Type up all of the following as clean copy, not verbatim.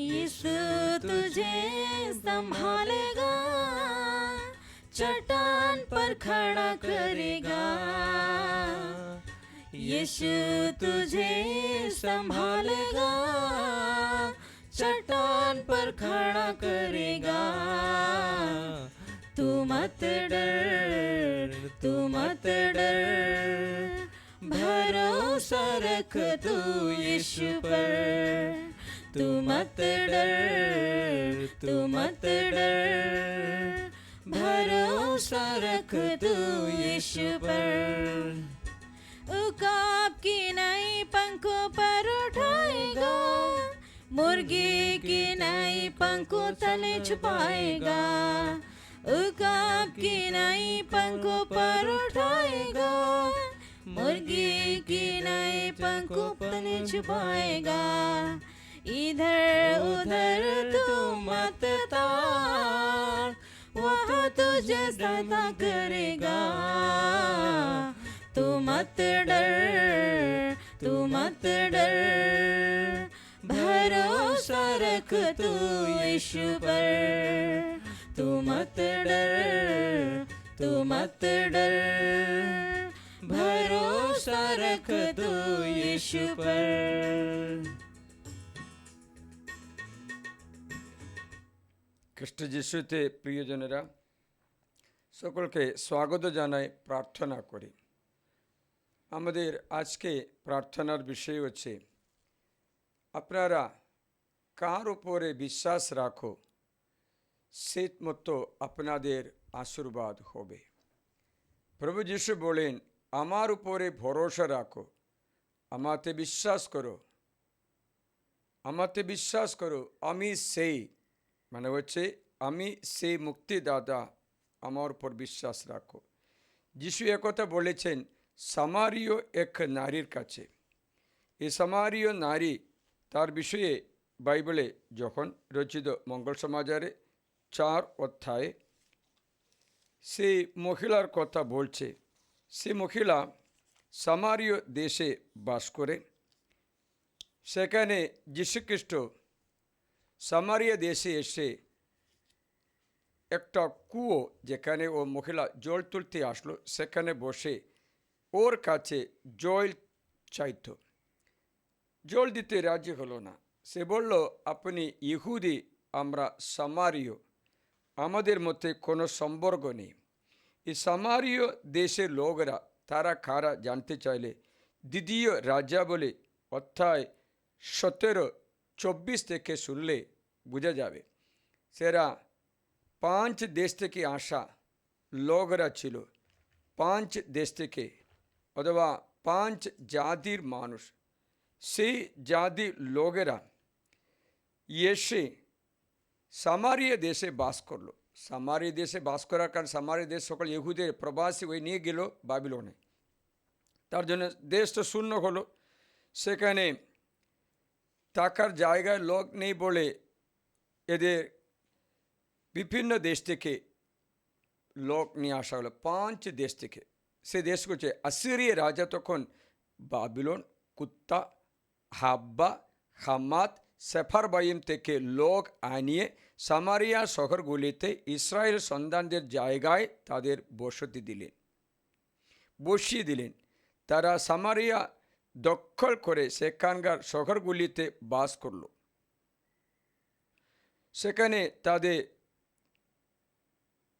यीशु तुझे संभालेगा, चट्टान पर खड़ा करेगा। यीशु तुझे संभालेगा, चट्टान पर खड़ा करेगा। तू मत डर, तू मत डर, भरोसा रख तू यीशु पर। तू मत डर, तू मत डर, भरोसा रख तू यीशु पर। उकाब की नई पंखों पर उठाएगा, मुर्गी की नई पंखों तले छुपाएगा। उकाब की नई पंखों पर उठाएगा, मुर्गी की नई पंखों तले छुपाएगा। इधर उधर तू मत ताक, वह तुझे सदा करेगा। तू मत डर, तू मत डर, भरोसा रख तू यीशु पर। तू मत डर, तू मत डर, भरोसा रख तू यीशु पर। খ্রিস্ট যিশুতে প্রিয়জনেরা, সকলকে স্বাগত জানাই, প্রার্থনা করি। আমাদের আজকে প্রার্থনার বিষয় হচ্ছে, আপনারা কার উপরে বিশ্বাস রাখো, সে মতো আপনাদের আশীর্বাদ হবে। প্রভু যিশু বলেন, আমার উপরে ভরসা রাখো, আমাতে বিশ্বাস করো, আমাতে বিশ্বাস করো, আমি সেই, মানে হচ্ছে আমি সেই মুক্তিদাতা, আমার উপর বিশ্বাস রাখো। যিশু একথা বলেছেন সামারীয় এক নারীর কাছে। এই সামারীয় নারী, তার বিষয়ে বাইবেলে যখন রচিত মঙ্গল সমাচারে 4 অধ্যায়ে সেই মহিলার কথা বলছে। সে মহিলা সামারীয় দেশে বাস করে। সেখানে যীশুখ্রিস্ট সামারিয়া দেশে এসে একটা কুয়ো, যেখানে ও মহিলা জল তুলতে আসলো, সেখানে বসে ওর কাছে জল চাইত। জল দিতে রাজি হলো না। সে বলল, আপনি ইহুদি, আমরা সামারীয়, আমাদের মধ্যে কোনো সম্পর্ক নেই। এই সামারীয় দেশের লোকরা তারা কারা জানতে চাইলে দ্বিতীয় রাজা বলে অধ্যায় 17-24 থেকে শুনলে বোঝা যাবে। সেরা 5 দেশ থেকে আসা লোকরা ছিল। 5 দেশ থেকে, অথবা 5 জাতির মানুষ। সেই জাতির লোকেরা এসে সামারিয়া দেশে বাস করলো। সামারিয়া দেশে বাস করার কারণ সামারিয়া দেশ সকল ইহুদের প্রবাসী ওই নিয়ে গেল বাবিলনে। তার জন্য দেশটা শূন্য হলো। সেখানে থাকার জায়গায় লোক নেই বলে এদের বিভিন্ন দেশ থেকে লোক নিয়ে আসা হলো, 5 দেশ থেকে। সে দেশ হচ্ছে আসিরিয়া রাজা তখন বাবিলন, কুত্তা, হাব্বা, হামাত, সেফারবাইম থেকে লোক আনিয়ে সামারিয়া শহরগুলিতে ইসরায়েল সন্তানদের জায়গায় তাদের বসিয়ে দিলেন। তারা সামারিয়া দখল করে সেখানকার শহরগুলিতে বাস করল। সেখানে তাদের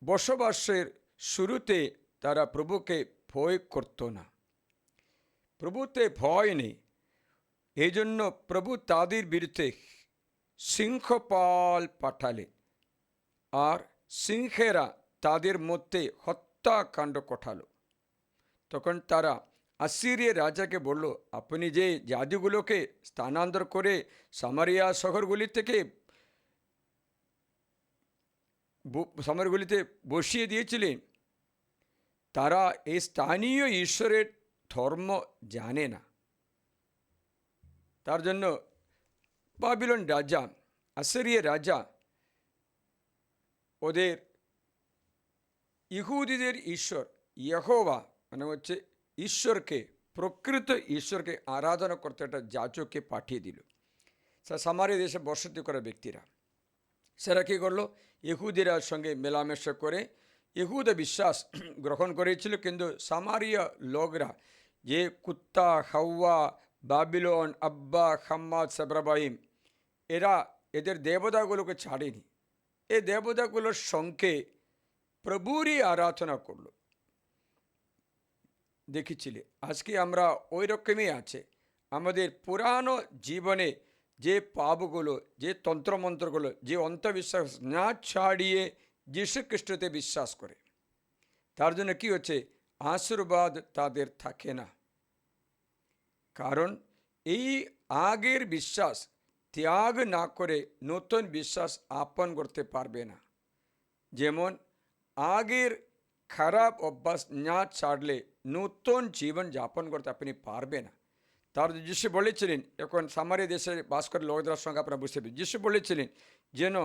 বসবাসের শুরুতে তারা প্রভুকে ভয় করত না। প্রভুতে ভয় নেই, এই জন্য প্রভু তাদের বিরুদ্ধে সিংহপাল পাঠালেন, আর সিংহেরা তাদের মধ্যে হত্যাকাণ্ড ঘটালো। তখন তারা আসিরিয়া রাজাকে বলল, আপনি যে জাতিগুলোকে স্থানান্তর করে সামারিয়া শহরগুলিতে বসিয়ে দিয়েছিলেন, তারা এই স্থানীয় ঈশ্বরের ধর্ম জানে না। তার জন্য বাবিলন রাজা, আসিরিয়া রাজা ওদের ইহুদিদের ঈশ্বর ইয়েহোভা, মানে হচ্ছে ঈশ্বরকে, প্রকৃত ঈশ্বরকে আরাধনা করতে একটা যাজককে পাঠিয়ে দিল। সামারি দেশে বসতি করা ব্যক্তিরা, সেরা কী করলো? ইহুদিরা সঙ্গে মেলামেশা করে ইহুদ বিশ্বাস গ্রহণ করেছিল, কিন্তু সামারিয়া লোকরা যে কুত্তা, হাওয়া, বাবিলন, আব্বা, হাম্মাদ, সাবরাবাইম, এরা এদের দেবতাগুলোকে ছাড়েনি। এই দেবতাগুলোর সঙ্গে প্রভুরই আরাধনা করলো। দেখেছিলে আজকে আমরা ওই রকমই আছে। আমাদের পুরানো জীবনে যে পাপগুলো, যে তন্ত্রমন্ত্রগুলো, যে অন্ধবিশ্বাস না ছাড়িয়ে যীশু খ্রিস্টতে বিশ্বাস করে, তার জন্য কী হচ্ছে? আশীর্বাদ তাদের থাকে না। কারণ এই আগের বিশ্বাস ত্যাগ না করে নতুন বিশ্বাস আপন করতে পারবে না। যেমন আগের খারাপ অভ্যাস না ছাড়লে নতুন জীবন যাপন করতে আপনি পারবে না। তার যিশু বলেছিলেন, এখন সামারি দেশে বাস করে লোকদের সঙ্গে আপনারা বুঝতে পারেন, যিশু বলেছিলেন যেন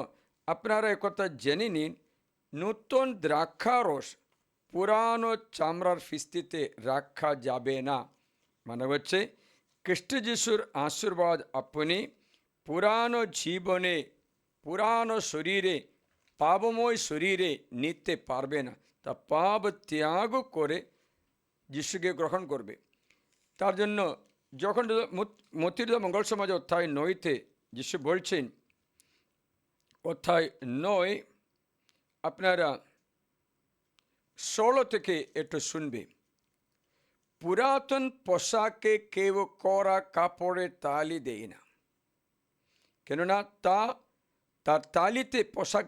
আপনারা একথা জেনে নিন, নতুন দ্রাক্ষারস পুরানো চামড়ার ফিস্তিতে রাখা যাবে না। মানে হচ্ছে খ্রিস্ট যিশুর আশীর্বাদ আপনি পুরানো জীবনে, পুরানো শরীরে, পাপময় শরীরে নিতে পারবে না। তা পাপ ত্যাগ করে যিশুকে গ্রহণ করবে। তার জন্য যখন মতির মঙ্গল সমাজ অধ্যায় 9-তে যিশু বলছেন, অধ্যায় 9 আপনারা 16 থেকে একটু শুনবে। পুরাতন পোশাকে কেউ করা কাপড়ে তালি দেয় না, কেননা তার তালিতে পোশাক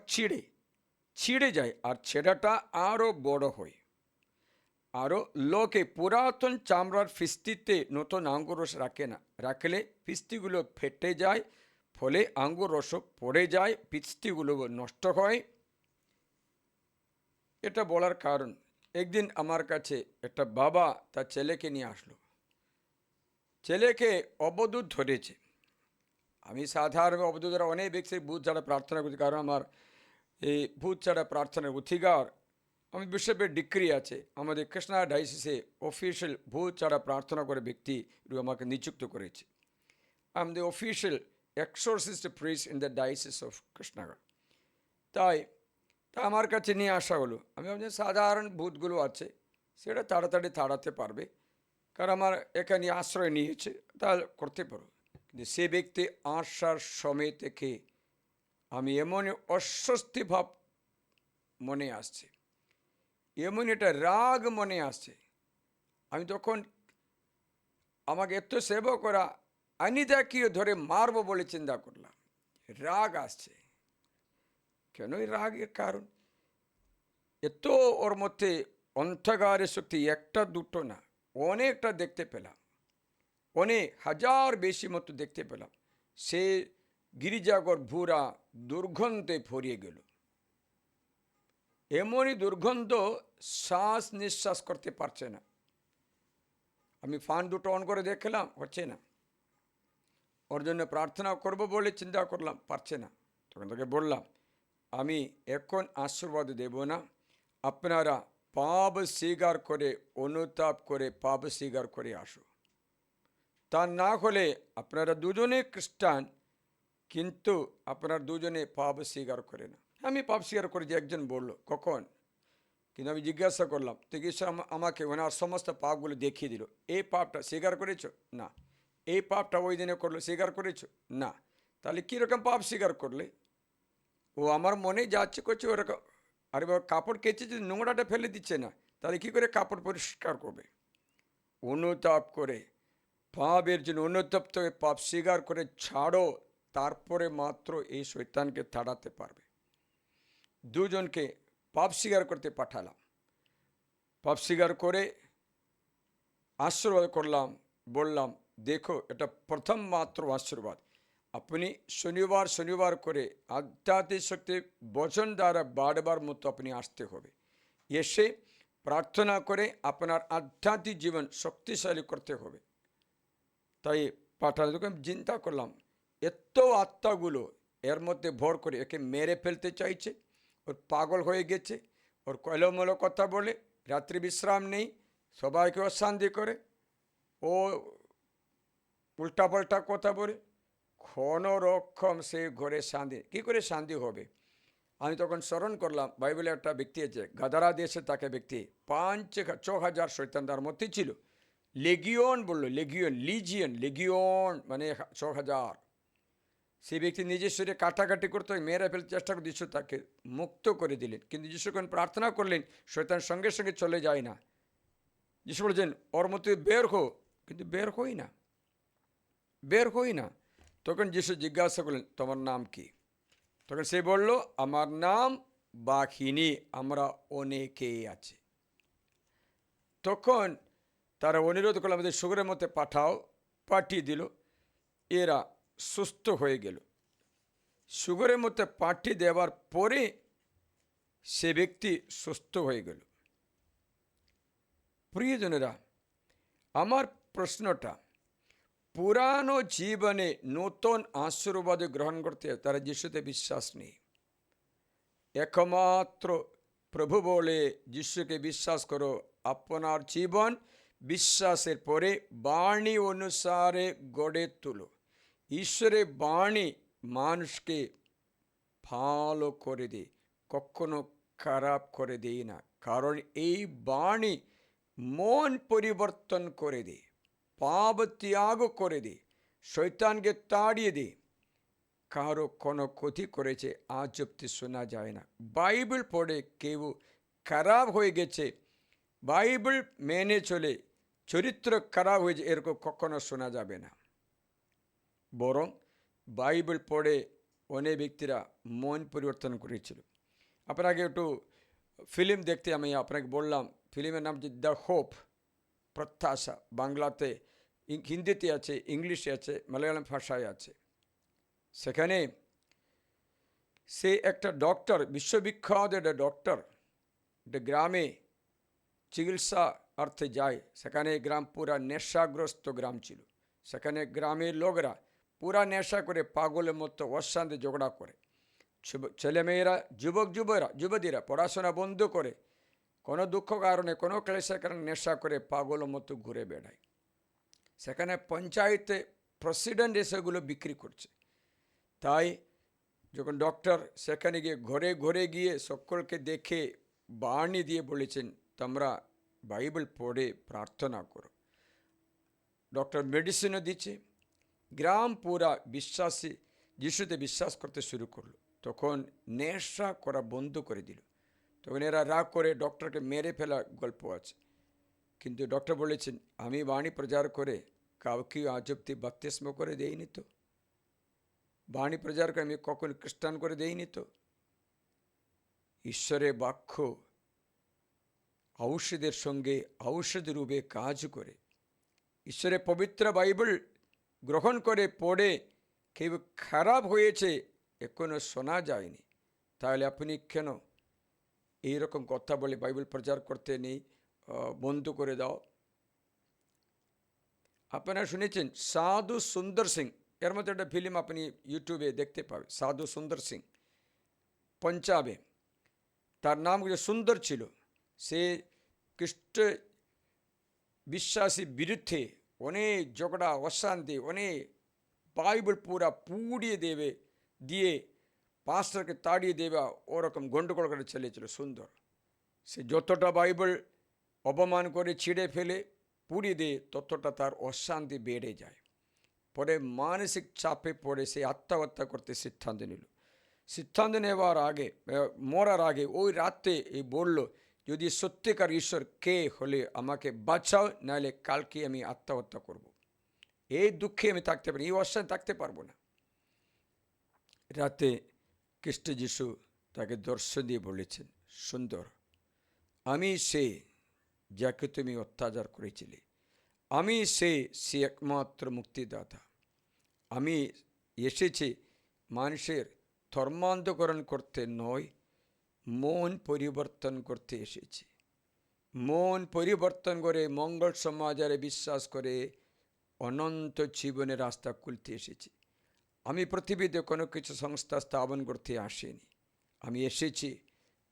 ছিঁড়ে যায় আর ছেঁড়াটা আরও বড় হয়। আরও লোকে পুরাতন চামড়ার ফিস্তিতে নতুন আঙ্গুর রস রাখে না, রাখলে ফিস্তিগুলো ফেটে যায়, ফলে আঙ্গুর রস পড়ে যায়, ফিস্তিগুলো নষ্ট হয়। এটা বলার কারণ, একদিন আমার কাছে একটা বাবা তার ছেলেকে নিয়ে আসলো। ছেলেকে অবধূত ধরেছে। আমি সাধারণ অবধূতরা অনেক ব্যক্তি ভূত ছাড়া প্রার্থনা করছি, কারণ আমার এই ভূত ছাড়া প্রার্থনার অধিকার, আমি বিশ্বব্যাপী ডিগ্রি আছে। আমাদের কৃষ্ণা ডাইসিসে অফিসিয়াল ভূত ছাড়া প্রার্থনা করে ব্যক্তি আমাকে নিযুক্ত করেছে। I am the official exorcist priest in the diocese of Krishnanagar. তাই আমার কাছে নিয়ে আসা হলো। আমি ভাবছি সাধারণ ভূতগুলো আছে সেটা তাড়াতাড়ি তাড়াতে পারবে, কারণ আমার এখানে আশ্রয় নিয়েছে, তা করতে পারো। কিন্তু সে ব্যক্তি আসার সময় থেকে আমি এমন অস্বস্তি ভাব মনে আসছে, এমন একটা রাগ মনে আসছে। আমি তখন আমাকে এত সেবা করা আনিদাকে ধরে মারবো বলে চিন্তা করলাম। রাগ আসছে। কেন এই রাগের কারণ? এত ওর মধ্যে অন্ধকারের শক্তি একটা দুটো না, অনেকটা দেখতে পেলাম, অনেক হাজার বেশি মতো দেখতে পেলাম। সে গিরিজাঘর ভুরা দুর্গন্ধে ভরিয়ে গেল। এমনই দুর্গন্ধ, শ্বাস নিঃশ্বাস করতে পারছে না। আমি ফ্যান দুটো অন করে দেখলাম, হচ্ছে না। ওর জন্য প্রার্থনা করব বলে চিন্তা করলাম, পারছে না। তখন তাকে বললাম, আমি এখন আশীর্বাদ দেব না, আপনারা পাপ স্বীকার করে, অনুতাপ করে পাপ স্বীকার করে আসো। তা না হলে আপনারা দুজনে খ্রিস্টান, কিন্তু আপনারা দুজনে পাপ স্বীকার করে না। আমি পাপ স্বীকার করেছি, একজন বলল, কখন? কিন্তু আমি জিজ্ঞাসা করলাম, তো ঈশ্বর আমাকে ওনার সমস্ত পাপগুলো দেখিয়ে দিল। এই পাপটা স্বীকার করেছো? না। এই পাপটা ওই দিনে করলো, স্বীকার করেছো? না। তাহলে কীরকম পাপ স্বীকার করলে? ও আমার মনে যাচ্ছে করছে ওরকম। আরে বাবা, কাপড় কেচে যদি নোংরাটা ফেলে দিচ্ছে না, তাহলে কী করে কাপড় পরিষ্কার করবে? অনুতাপ করে, পাপের জন্য অনুতপ্ত হয়ে পাপ স্বীকার করে ছাড়ো, তারপরে মাত্র এই শয়তানকে তাড়াতে পারবে। দুজনকে পাপ স্বীকার করতে পাঠালাম। পাপ স্বীকার করে আশীর্বাদ করলাম, বললাম, দেখো এটা প্রথম মাত্র আশীর্বাদ। আপনি শনিবার করে আধ্যাত্মিক শক্তি বচন দ্বারা বাড়বার মতো আপনি আসতে হবে। এসে প্রার্থনা করে আপনার আধ্যাত্মিক জীবন শক্তিশালী করতে হবে। তাই পাঠানো, তখন চিন্তা করলাম, এত আত্মাগুলো এর মধ্যে ভর করে একে মেরে ফেলতে চাইছে। ওর পাগল হয়ে গেছে, ওর কয়লোমলো কথা বলে, রাত্রি বিশ্রাম নেই, সবাইকে অশান্তি করে, ও উল্টাপাল্টা কথা বলে, কোনো রকম সে ঘরে শান্তি, কী করে শান্তি হবে? আমি তখন স্মরণ করলাম বাইবেলে একটা ব্যক্তি আছে, গাদারা দেশে তাকে ব্যক্তি 5,000 শয়তান তার মধ্যে ছিল। লেগিয়ন বললো, লেগিয়ন, লিজিয়ন, লেগিয়ন মানে 6,000। সেই ব্যক্তি নিজের শরীরে কাটাকাটি করতে মেয়েরা ফেলতে চেষ্টা করে, যিশু তাকে মুক্ত করে দিলেন। কিন্তু যিশু যখন প্রার্থনা করলেন, শয়তান সঙ্গে সঙ্গে চলে যায় না। যিশু বলছেন ওর মধ্যে বের হো, কিন্তু বের হই না, বের হই না। তখন যিশু জিজ্ঞাসা করলেন তোমার নাম কি? তখন সে বলল আমার নাম বাঘিনী, আমরা অনেকেই আছে। তখন তারা অনুরোধ করলো আমাদের সুগরের মধ্যে পাঠাও, পাঠিয়ে দিল। এরা সুস্থ হয়ে গেল। সুগরের মধ্যে পাঠিয়ে দেওয়ার পরে সে ব্যক্তি সুস্থ হয়ে গেল। প্রিয়জনেরা, আমার প্রশ্নটা, পুরানো জীবনে নতুন আশীর্বাদ গ্রহণ করতে তারা যিশুতে বিশ্বাস নেই। একমাত্র প্রভু বলে যিশুকে বিশ্বাস করো, আপনার জীবন বিশ্বাসের পরে বাণী অনুসারে গড়ে তোলো। ঈশ্বরের বাণী মানুষকে ভালো করে দেয়, কখনো খারাপ করে দেয় না। কারণ এই বাণী মন পরিবর্তন করে দেয়, পাপ ত্যাগ করে দেয়, শয়তানকে তাড়িয়ে দেয়। কারো কোনো ক্ষতি করেছে আজ অব্দি শোনা যায় না। বাইবেল পড়ে কেউ খারাপ হয়ে গেছে, বাইবেল মেনে চলে চরিত্র খারাপ হয়েছে, এরকম কখনো শোনা যাবে না। বরং বাইবেল পড়ে অনেক ব্যক্তিরা মন পরিবর্তন করেছিল। আপনাকে একটু ফিল্ম দেখতে আমি আপনাকে বললাম, ফিল্মের নাম হচ্ছে দ্য হোপ, প্রত্যাশা। বাংলাতে, হিন্দিতে আছে, ইংলিশে আছে, মালয়ালম ভাষায় আছে। সেখানে সে একটা ডক্টর, বিশ্ববিখ্যাত একটা ডক্টর, একটা গ্রামে চিকিৎসা অর্থে যায়। সেখানে গ্রাম পুরা নেশাগ্রস্ত গ্রাম ছিল। সেখানে গ্রামের লোকরা পুরা নেশা করে পাগলের মতো অশান্তি ঝগড়া করে। ছেলেমেয়েরা, যুবতীরা পড়াশোনা বন্ধ করে, কোনো দুঃখ কারণে, কোনো ক্লেশের কারণে নেশা করে পাগলের মতো ঘুরে বেড়ায়। সেখানে পঞ্চায়েতে প্রেসিডেন্ট এসেগুলো বিক্রি করছে। তাই যখন ডক্টর সেখানে গিয়ে ঘরে ঘরে গিয়ে সকলকে দেখে বাণী দিয়ে বলেছেন তোমরা বাইবেল পড়ে প্রার্থনা করো। ডক্টর মেডিসিনও দিচ্ছে। গ্রাম পুরা বিশ্বাসী যিশুতে বিশ্বাস করতে শুরু করলো। তখন নেশা করা বন্ধ করে দিল। তখন এরা রাগ করে ডক্টরকে মেরে ফেলা গল্প আছে। কিন্তু ডক্টর বলেছেন আমি বাণী প্রচার করে কাউকে আজ অব্দি বাপ্তিস্ম করে দেইনি তো, বাণী প্রচার করে আমি কখন খ্রিস্টান করে দেইনি তো। ঈশ্বরের বাক্য ঔষধের সঙ্গে ঔষধ রূপে কাজ করে। ঈশ্বরের পবিত্র বাইবেল গ্রহণ করে পড়ে কেউ খারাপ হয়েছে এখনো শোনা যায়নি। তাহলে আপনি কেন এইরকম কথা বলে বাইবেল প্রচার করতে নেই, বন্ধ করে দাও? আপনারা শুনেছেন সাধু সুন্দর সিং, এর মধ্যে একটা ফিল্ম আপনি ইউটিউবে দেখতে পাবেন। সাধু সুন্দর সিং পঞ্জাবে, তার নাম সুন্দর ছিল। সে খ্রিস্ট বিশ্বাসী বিরুদ্ধে অনেক ঝগড়া অশান্তি, অনেক বাইবেল পুরা পুড়িয়ে দেবে দিয়ে পাস্টারকে তাড়িয়ে দেবে, ওরকম গণ্ডগোল করে চলেছিল সুন্দর। সে যতটা বাইবেল অপমান করে ছিঁড়ে ফেলে পুড়িয়ে দিয়ে ততটা তার অশান্তি বেড়ে যায়। পরে মানসিক চাপে পড়ে সে আত্মহত্যা করতে সিদ্ধান্ত নিল। সিদ্ধান্ত নেওয়ার আগে, মরার আগে ওই রাতে এই বলল যদি সত্যিকার ঈশ্বর কে হলে আমাকে বাঁচাও, নাহলে কালকে আমি আত্মহত্যা করব। এই দুঃখে আমি থাকতে পারি, এই অশান্তি থাকতে পারবো না। রাতে খ্রিস্ট যিশু তাকে দর্শন দিয়ে বলেছেন সুন্দর, আমি সে যাকে তুমি অত্যাচার করেছিলে, আমি সে একমাত্র মুক্তিদাতা। আমি এসেছি মানুষের ধর্মান্তকরণ করতে নয়, মন পরিবর্তন করতে এসেছি। মন পরিবর্তন করে মঙ্গল সমাজে বিশ্বাস করে অনন্ত জীবনের রাস্তা খুলতে এসেছি। আমি পৃথিবীতে কোনো কিছু সংস্থা স্থাপন করতে আসিনি। আমি এসেছি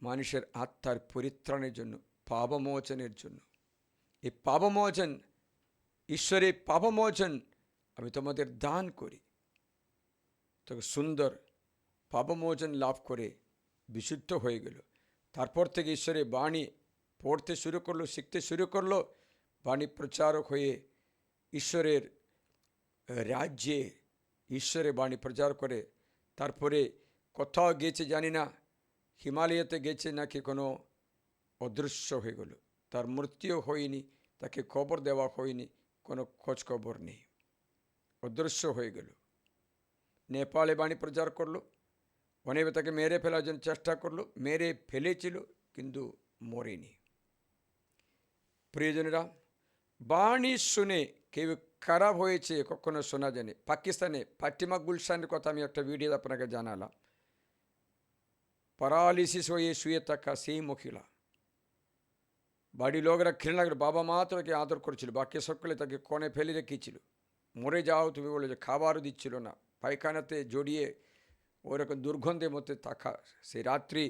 মানুষের আত্মার পরিত্রাণের জন্য, পাপমোচনের জন্য। এই পাপমোচন, ঈশ্বরের পাপমোচন আমি তোমাদের দান করি। তখন সুন্দর পাপমোচন লাভ করে বিশুদ্ধ হয়ে গেল। তারপর থেকে ঈশ্বরের বাণী পড়তে শুরু করলো, শিখতে শুরু করলো, বাণী প্রচারক হয়ে ঈশ্বরের রাজ্যে ঈশ্বরের বাণী প্রচার করে। তারপরে কোথাও গেছে জানি না, হিমালয়তে গেছে নাকি কোনো অদৃশ্য হয়ে গেল, তার মৃত্যুও হয়নি, তাকে খবর দেওয়া হয়নি, কোনো খোঁজ খবর নেই, অদৃশ্য হয়ে গেল। নেপালে বাণী প্রচার করলো, অনেকে তাকে মেরে ফেলার জন্য চেষ্টা করলো, মেরে ফেলেছিল কিন্তু মরেনি। প্রিয়জনেরা, বাণী শুনে কেউ খারাপ হয়েছে কখনো শোনা জানে। পাকিস্তানে ফাতিমা গুলশানের কথা আমি একটা ভিডিও আপনাকে জানালাম। প্যারালিসিস হয়ে শুয়ে থাকা সেই মহিলা, বাড়ির লোকরা ঘৃণা করে, বাবা মা তাকে আদর করেছিল, বাকি সকলে তাকে কোণে ফেলে রেখেছিল, মরে যাও তুমি বলে, যে খাবারও দিচ্ছিল না, পায়খানাতে জড়িয়ে ওরকম দুর্গন্ধের মধ্যে থাকা। সেই রাত্রি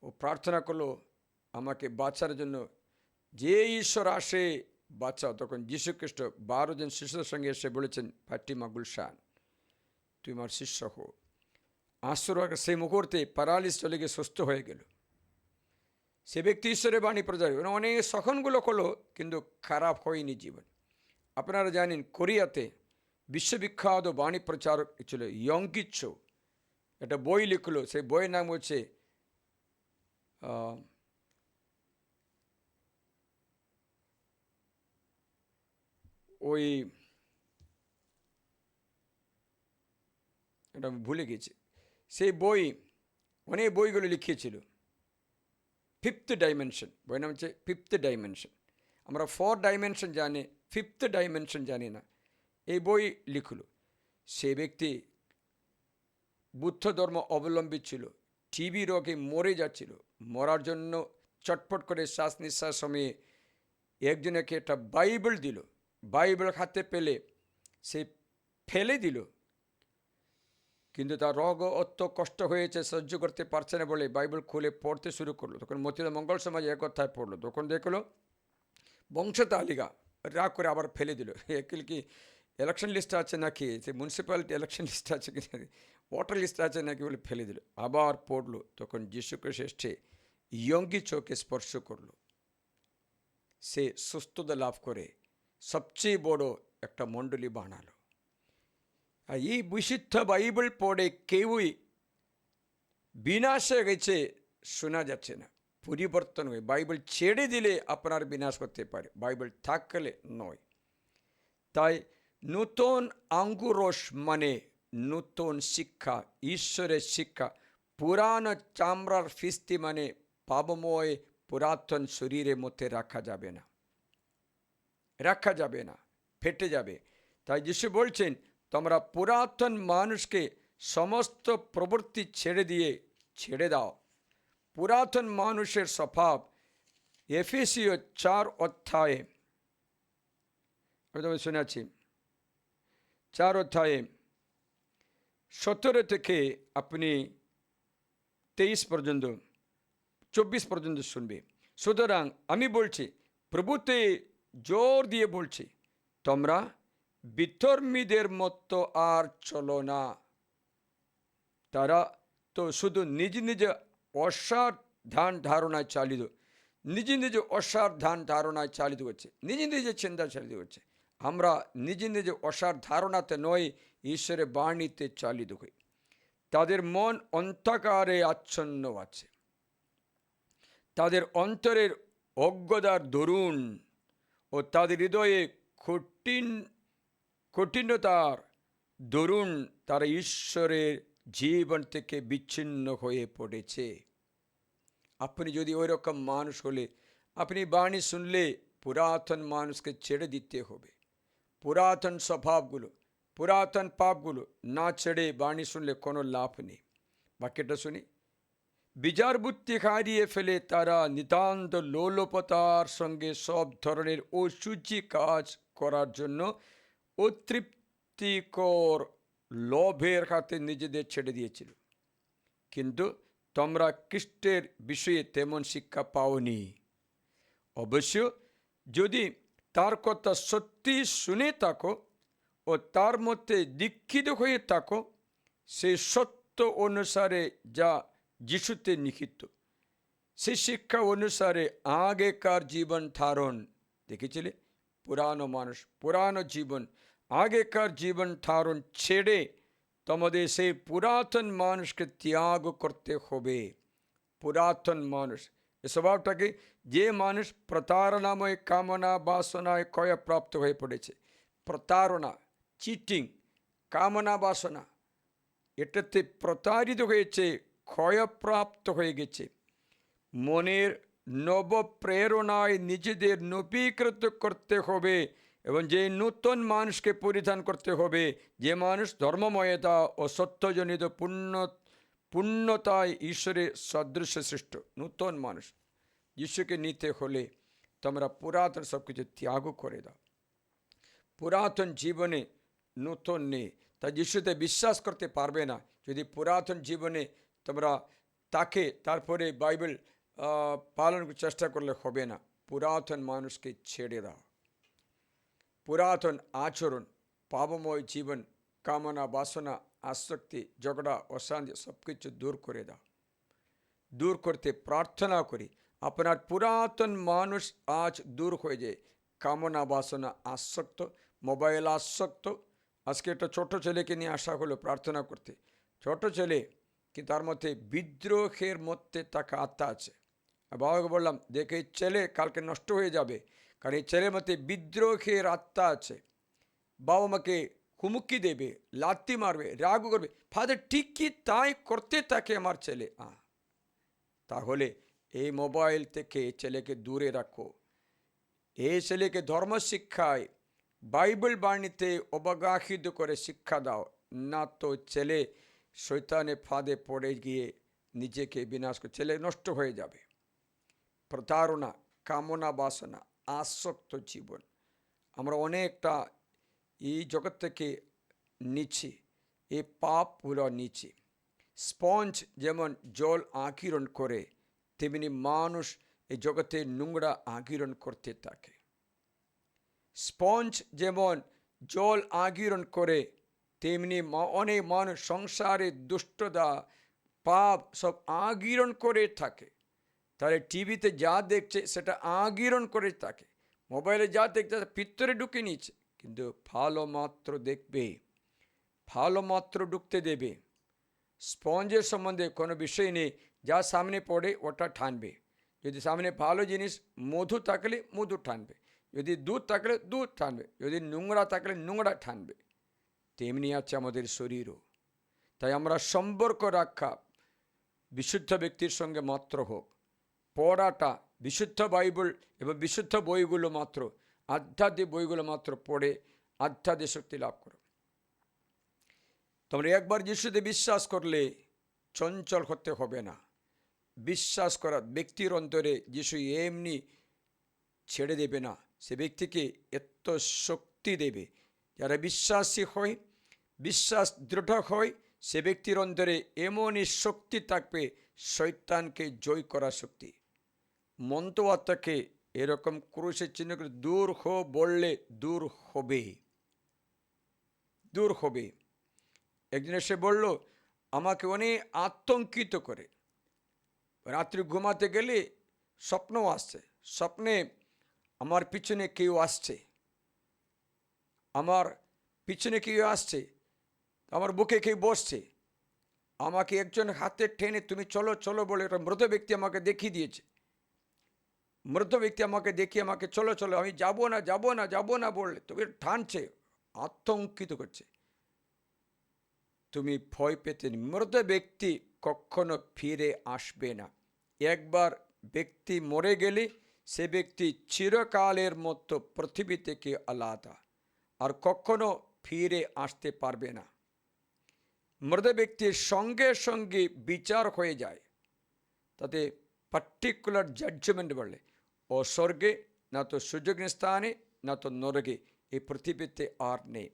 ও প্রার্থনা করলো আমাকে বাঁচার জন্য, যে ঈশ্বর আসে বাঁচাও। তখন যীশুখ্রিস্ট 12 জন শিষ্যদের সঙ্গে এসে বলেছেন, ফাতিমা গুলশান তুই আমার শিষ্য হো। আশ্চর্য, সেই মুহূর্তে প্যারালিস চলে গিয়ে সুস্থ হয়ে গেল। সে ব্যক্তি ঈশ্বরের বাণী প্রচার অনেক সখনগুলো করলো কিন্তু খারাপ হয়নি জীবন। আপনারা জানেন কোরিয়াতে বিশ্ববিখ্যাত বাণী প্রচারক ছিল ইয়ংকিচ্ছো, একটা বই লিখলো, সেই বইয়ের নাম হচ্ছে ওই এটা আমি ভুলে গেছি। সেই বই, অনেক বইগুলো লিখিয়েছিল। 5th ডাইমেনশন, বইয়ের নাম হচ্ছে 5th ডাইমেনশন। আমরা 4 ডাইমেনশন জানি, 5th ডাইমেনশন জানি না। এই বই লিখল। সে ব্যক্তি বুদ্ধ ধর্ম অবলম্বী ছিল, টিবি রোগে মরে যাচ্ছিল, মরার জন্য চটপট করে শ্বাস নিঃশ্বাস সময়ে একজনকে একটা বাইবেল দিল। বাইবেল হাতে পেলে সে ফেলে দিল, কিন্তু তার রোগ অত কষ্ট হয়েছে, সহ্য করতে পারছে না বলে বাইবেল খুলে পড়তে শুরু করলো। তখন মতিলাল মঙ্গল সমাজ এক কথায় পড়লো, তখন দেখলো বংশ তালিকা, রাগ করে আবার ফেলে দিল। একিল কি ইলেকশন লিস্ট আছে নাকি, সে মিউনিসিপ্যালিটি ইলেকশন লিস্ট আছে কি, ভোটার লিস্ট আছে নাকি বলে ফেলে দিল। আবার পড়লো, তখন যীশুখ্রিস্ট এসে ইয়ঙ্কিচ্ছোকে স্পর্শ করলো, সে সুস্থতা লাভ করে সবচেয়ে বড় একটা মণ্ডলী বানালো। আর এই বিশুদ্ধ বাইবেল পড়ে কেউই বিনাশে গেছে শোনা যাচ্ছে না, পরিবর্তন হয়ে। বাইবেল ছেড়ে দিলে আপনার বিনাশ করতে পারে, বাইবেল থাকলে নয়। তাই নূতন আঙ্গুরস মানে নূতন শিক্ষা, ঈশ্বরের শিক্ষা। পুরানো চামড়ার ফিস্তি মানে পাপময় পুরাতন শরীরের মধ্যে রাখা যাবে না, রাখা যাবে না, ফেটে যাবে। তাই যিশু বলছেন, তোমরা পুরাতন মানুষকে সমস্ত প্রবৃত্তি ছেড়ে দাও। পুরাতন মানুষের স্বভাব এফেসীয় 4 অধ্যায়ে, আমি তোমায় শোনাচ্ছি, 4 অধ্যায়ে 17 থেকে আপনি 23 পর্যন্ত, 24 পর্যন্ত শুনবে। সুতরাং আমি বলছি, প্রভুতে জোর দিয়ে বলছি, তোমরা বিধর্মীদের মতো আর চলো না। তারা তো শুধু নিজ নিজ অসার ধ্যান ধারণায় চালিত, নিজ অসার ধ্যান ধারণায় চালিত হচ্ছে, নিজ চিন্তা চালিত হচ্ছে। আমরা নিজ অসার ধারণাতে নয়, ঈশ্বরের বাণীতে চালিত হই। তাদের মন অন্ধকারে আচ্ছন্ন আছে, তাদের অন্তরের অজ্ঞতার দরুন ও তাদের হৃদয়ে কঠিনতার দরুন তারা ঈশ্বরের জীবন থেকে বিচ্ছিন্ন হয়ে পড়েছে। আপনি যদি ওই রকম মানুষ হলে, আপনি বাণী শুনলে পুরাতন মানুষকে ছেড়ে দিতে হবে। পুরাতন স্বভাবগুলো, পুরাতন পাপগুলো না ছেড়ে বাণী শুনলে কোনো লাভ নেই। বাক্যটা শুনি, বিচার বুদ্ধি হারিয়ে ফেলে তারা নিতান্ত লোলুপতার সঙ্গে সব ধরনের অশুচি কাজ করার জন্য অতৃপ্তিকর লোভের হাতে নিজেদের ছেড়ে দিয়েছিল। কিন্তু তোমরা খ্রিস্টের বিষয়ে তেমন শিক্ষা পাওনি। অবশ্য যদি তার কথা সত্যি শুনে থাকো ও তার মধ্যে দীক্ষিত হয়ে থাকো, সেই সত্য অনুসারে যা যিশুতে নিহিত, সেই শিক্ষা অনুসারে আগেকার জীবন ধারণ দেখেছিলে। পুরানো মানুষ, পুরানো জীবন, আগেকার জীবন ধারণ ছেড়ে তোমাদের সেই পুরাতন মানুষকে ত্যাগ করতে হবে। পুরাতন মানুষ এ স্বভাবটাকে, যে মানুষ প্রতারণাময় কামনা বাসনায় ক্ষয়প্রাপ্ত হয়ে পড়েছে, প্রতারণা, চিটিং, কামনা বাসনা, এটাতে প্রতারিত হয়েছে, ক্ষয়প্রাপ্ত হয়ে গেছে। মনের নব প্রেরণায় নিজেদের নবীকৃত করতে হবে এবং যে নূতন মানুষকে পরিধান করতে হবে, যে মানুষ ধর্মময়তা ও সত্যজনিত পূর্ণতায় ঈশ্বরের সদৃশ্য সৃষ্ট নূতন মানুষ। যিশুকে নিতে হলে তোমরা পুরাতন সব কিছু ত্যাগ করে দাও। পুরাতন জীবনে নূতন নেই, তা যিশুতে বিশ্বাস করতে পারবে না যদি পুরাতন জীবনে তোমরা তাকে তারপরে বাইবেল পালন চেষ্টা করলে হবে না। পুরাতন মানুষকে ছেড়ে দাও। পুরাতন আচরণ, পাপময় জীবন, কামনা বাসনা, আসক্তি, ঝগড়া, অশান্তি সব কিছু দূর করে দাও। দূর করতে প্রার্থনা করি আপনার পুরাতন মানুষ আজ দূর হয়ে যায়। কামনা বাসনা আসক্ত, মোবাইল আসক্ত। আজকে একটা ছোট ছেলেকে নিয়ে আসা হলো প্রার্থনা করতে। ছোট ছেলে, কিন্তু তার মধ্যে বিদ্রোহের মধ্যে তাকে আত্মা আছে। বাবাকে বললাম, দেখে ছেলে কালকে নষ্ট হয়ে যাবে, কারণ এই ছেলের মধ্যে বিদ্রোহের আত্মা আছে। বাবা মাকে হুমকি দেবে, লাথি মারবে, রাগ করবে। ফাদার ঠিক কি তাই করতে থাকে আমার ছেলে। তাহলে এই মোবাইল থেকে ছেলেকে দূরে রাখো। এই ছেলেকে ধর্মশিক্ষায় বাইবেল বাণীতে অবগাহিত করে শিক্ষা দাও, না তো ছেলে শয়তানের ফাঁদে পড়ে গিয়ে নিজেকে বিনাশ করে ছেলে নষ্ট হয়ে যাবে। প্রতারণা, কামনা বাসনা, আসক্ত জীবন আমরা অনেকটা এই জগৎ থেকে নিচ্ছি, এই পাপগুলো নিচ্ছি। স্পঞ্জ যেমন জল আঁকিরণ করে, তেমনি মানুষ এই জগতে নোংরা আঁকিরণ করতে থাকে। স্পঞ্জ যেমন জল আঁকিরণ করে, তেমনি অনেক মানুষ সংসারে দুষ্টতা, পাপ সব আঁকিরণ করে থাকে। তাহলে টিভিতে যা দেখছে সেটা আঁকিরণ করে থাকে, মোবাইলে যা দেখছে ভিতরে ঢুকে নিচ্ছে। কিন্তু ভালো মাত্র দেখবে, ভালো মাত্র ঢুকতে দেবে। স্পঞ্জের সম্বন্ধে কোনো বিষয় নেই, যা সামনে পড়ে ওটা টানবে। যদি সামনে ভালো জিনিস, মধু থাকলে মধু টানবে, যদি দুধ থাকলে দুধ টানবে, যদি নোংরা থাকলে নোংরা টানবে। তেমনি আছে আমাদের শরীরও। তাই আমরা সম্পর্ক রাখা বিশুদ্ধ ব্যক্তির সঙ্গে মাত্র হোক, পড়াটা বিশুদ্ধ বাইবেল এবং বিশুদ্ধ বইগুলো মাত্র, আধ্যাত্মিক বইগুলো মাত্র পড়ে আধ্যাত্মিক শক্তি লাভ করো। তোমরা একবার যিশুতে বিশ্বাস করলে চঞ্চল হতে হবে না। বিশ্বাস করা ব্যক্তির অন্তরে যিশু এমনি ছেড়ে দেবে না, সে ব্যক্তিকে এত শক্তি দেবে। যারা বিশ্বাসী হয়, বিশ্বাস দৃঢ় হয়, সে ব্যক্তির অন্তরে এমনই শক্তি থাকবে, শয়তানকে জয় করার শক্তি। মন্ত্র আত্মাকে এরকম ক্রুশের চিহ্ন করে দূর হো বললে দূর হবে, দূর হবে। একদিন এসে বলল, আমাকে অনেক আতঙ্কিত করে। রাত্রি ঘুমাতে গেলে স্বপ্ন আসছে, স্বপ্নে আমার পিছনে কেউ আসছে, আমার পিছনে কেউ আসছে, আমার বুকে কেউ বসছে। আমাকে একজন হাতে টেনে তুমি চলো চলো বলে একটা মৃত ব্যক্তি আমাকে দেখিয়ে দিয়েছে। মৃত ব্যক্তি আমাকে দেখিয়ে আমাকে চলো চলো, আমি যাবো না যাবো না যাবো না বললে তবে টানছে, আতঙ্কিত করছে। তুমি ভয় পেতে নি, মৃত ব্যক্তি কখনো ফিরে আসবে না। একবার ব্যক্তি মরে গেলে সে ব্যক্তি চিরকালের মতো পৃথিবী থেকে আলাদা, আর কখনো ফিরে আসতে পারবে না। মৃত ব্যক্তির সঙ্গে সঙ্গে বিচার হয়ে যায়, তাতে পার্টিকুলার জাজমেন্ট বলে। ও স্বর্গে না তো সুযোগের স্থানে, না তো নরকে, এই পৃথিবীতে আর নেই।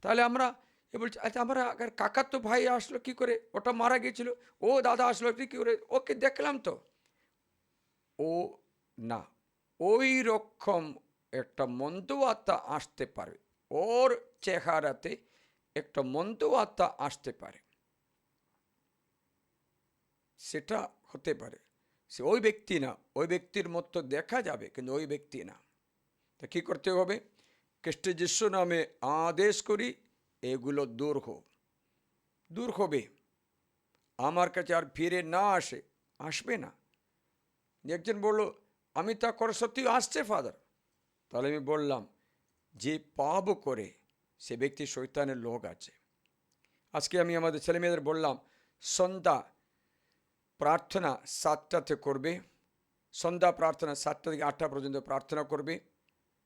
তাহলে আমরা বলছি, আচ্ছা আমরা আগে কাকার তো ভাই আসলো কি করে, ওটা মারা গেছিল, ও দাদা আসলো কি করে, ওকে দেখলাম তো। ও না, ওই রকম একটা মন্দ আত্মা আসতে পারে, ওর চেহারাতে একটা মন্দ আত্মা আসতে পারে। সেটা হতে পারে, সে ওই ব্যক্তি না, ওই ব্যক্তির মতো দেখা যাবে কিন্তু ওই ব্যক্তি না। তা কী করতে হবে? খ্রিস্ট যিশু নামে আদেশ করি, এগুলো দূর হবে, আমার কাছে আর ফিরে না আসবে না। একজন বলল, আমি তা করে সত্যি আসছে ফাদার। তাহলে আমি বললাম, যে পাপ করে সে ব্যক্তি শয়তানের লোক আছে। আজকে আমি আমাদের ছেলেমেয়েদের বললাম, সন্ধ্যা প্রার্থনা 7টাতে করবে, সন্ধ্যা প্রার্থনা 7টা থেকে 8টা পর্যন্ত প্রার্থনা করবে,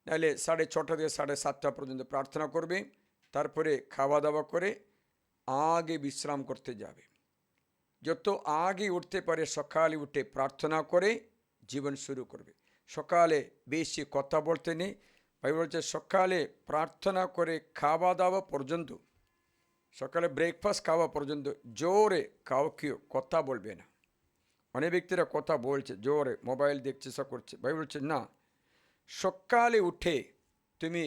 নাহলে 6:30 থেকে 7:30 পর্যন্ত প্রার্থনা করবে, তারপরে খাওয়া দাওয়া করে আগে বিশ্রাম করতে যাবে। যত আগে উঠতে পারে সকালে উঠে প্রার্থনা করে জীবন শুরু করবে। সকালে বেশি কথা বলতে নেই। বাইবেল বলছে সকালে প্রার্থনা করে খাওয়া দাওয়া পর্যন্ত, সকালে ব্রেকফাস্ট খাওয়া পর্যন্ত জোরে কাউকে কথা বলবে না। অনেক ব্যক্তিরা কথা বলছে, জোরে মোবাইল দেখছে, সব করছে। বাইবেল বলছে না, সকালে উঠে তুমি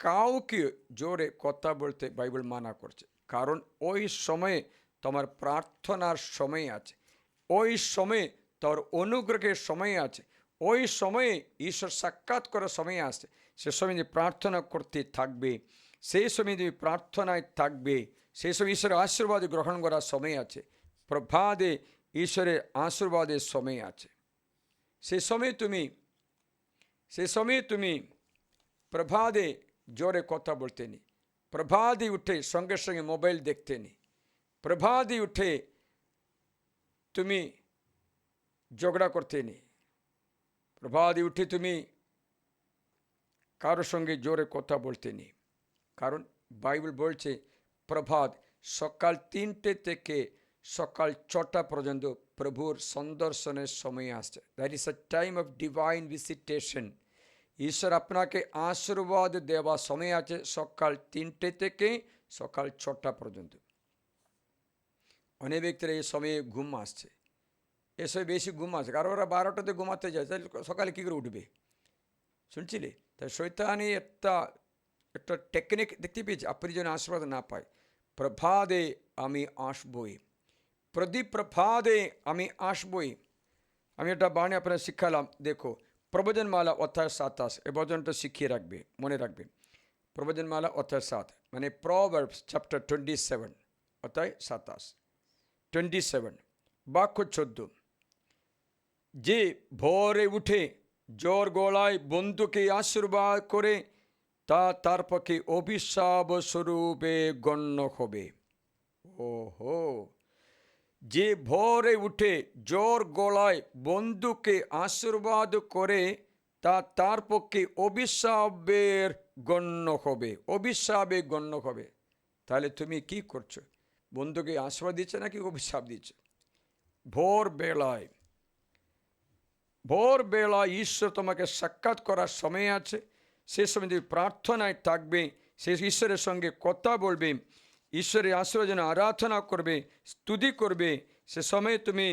কাউকে জোরে কথা বলতে বাইবেল মানা করছে। কারণ ওই সময়ে তোমার প্রার্থনার সময় আছে, ওই সময়ে তোর অনুগ্রহের সময় আছে, ওই সময়ে ঈশ্বর সাক্ষাৎ করার সময় আছে। সে সময় তুমি প্রার্থনা করতে থাকবে, সেই সময় তুমি প্রার্থনায় থাকবে, সেই সময় ঈশ্বরের আশীর্বাদ গ্রহণ করার সময় আছে, প্রভাতে ঈশ্বরের আশীর্বাদের সময় আছে। সেই সময় তুমি প্রভাতে জোরে কথা বলতে নি, প্রভাতে উঠে সঙ্গে সঙ্গে মোবাইল দেখতে নি, প্রভাতে উঠে তুমি ঝগড়া করতে নি, প্রভাতে উঠে তুমি কারোর সঙ্গে জোরে কথা বলতে নি। কারণ বাইবেল বলছে প্রভাত সকাল 3টে থেকে সকাল 6টা পর্যন্ত প্রভুর সন্দর্শনের সময় আসছে। That is a time of divine visitation. ঈশ্বর আপনাকে আশীর্বাদ দেওয়া সময় আছে সকাল 3টে থেকে সকাল 6টা পর্যন্ত। অনেক ব্যক্তিরা এই সময়ে ঘুম আসছে, এসব বেশি ঘুম আসছে, কারণ ওরা 12টাতে ঘুমাতে যায়, তাহলে সকালে কী করে উঠবে? শুনছিলে? তাই শয়তানি একটা টেকনিক দেখতে পেয়েছি, আপনি যেন আশীর্বাদ না পায়। প্রভাতে আমি আসবই, প্রদীপ প্রভাতে আমি আসবই। আমি একটা বাণী আপনার শিখালাম, দেখো প্রবচনমালা অধ্যায় 27, এ বচনটা শিখিয়ে রাখবে, মনে রাখবে। প্রবচনমালা অধ্যায় 7 মানে প্রভার্বস চ্যাপ্টার 27 অধ্যায় 27, 27 বাক্য 14। যে ভোরে উঠে জোর গলায় বন্ধুকে আশীর্বাদ করে তা তার পক্ষে অভিশাপ স্বরূপে গণ্য হবে। ওহো, যে ভোরে উঠে জোর গলায় বন্ধুকে আশীর্বাদ করে তা তার পক্ষে অভিশাপের গণ্য হবে, অভিশাপে গণ্য হবে। তাহলে তুমি কি করছো? বন্ধুকে আশীর্বাদ দিচ্ছে নাকি অভিশাপ দিচ্ছে? ভোরবেলায় ঈশ্বর তোমাকে সাক্ষাৎ করার সময় আছে। সে সময় তুমি প্রার্থনায় থাকবে, সে ঈশ্বরের সঙ্গে কথা বলবে, ঈশ্বরের আশীর্বাদ জন্য আরাধনা করবে, স্তুতি করবে। সে সময় তুমি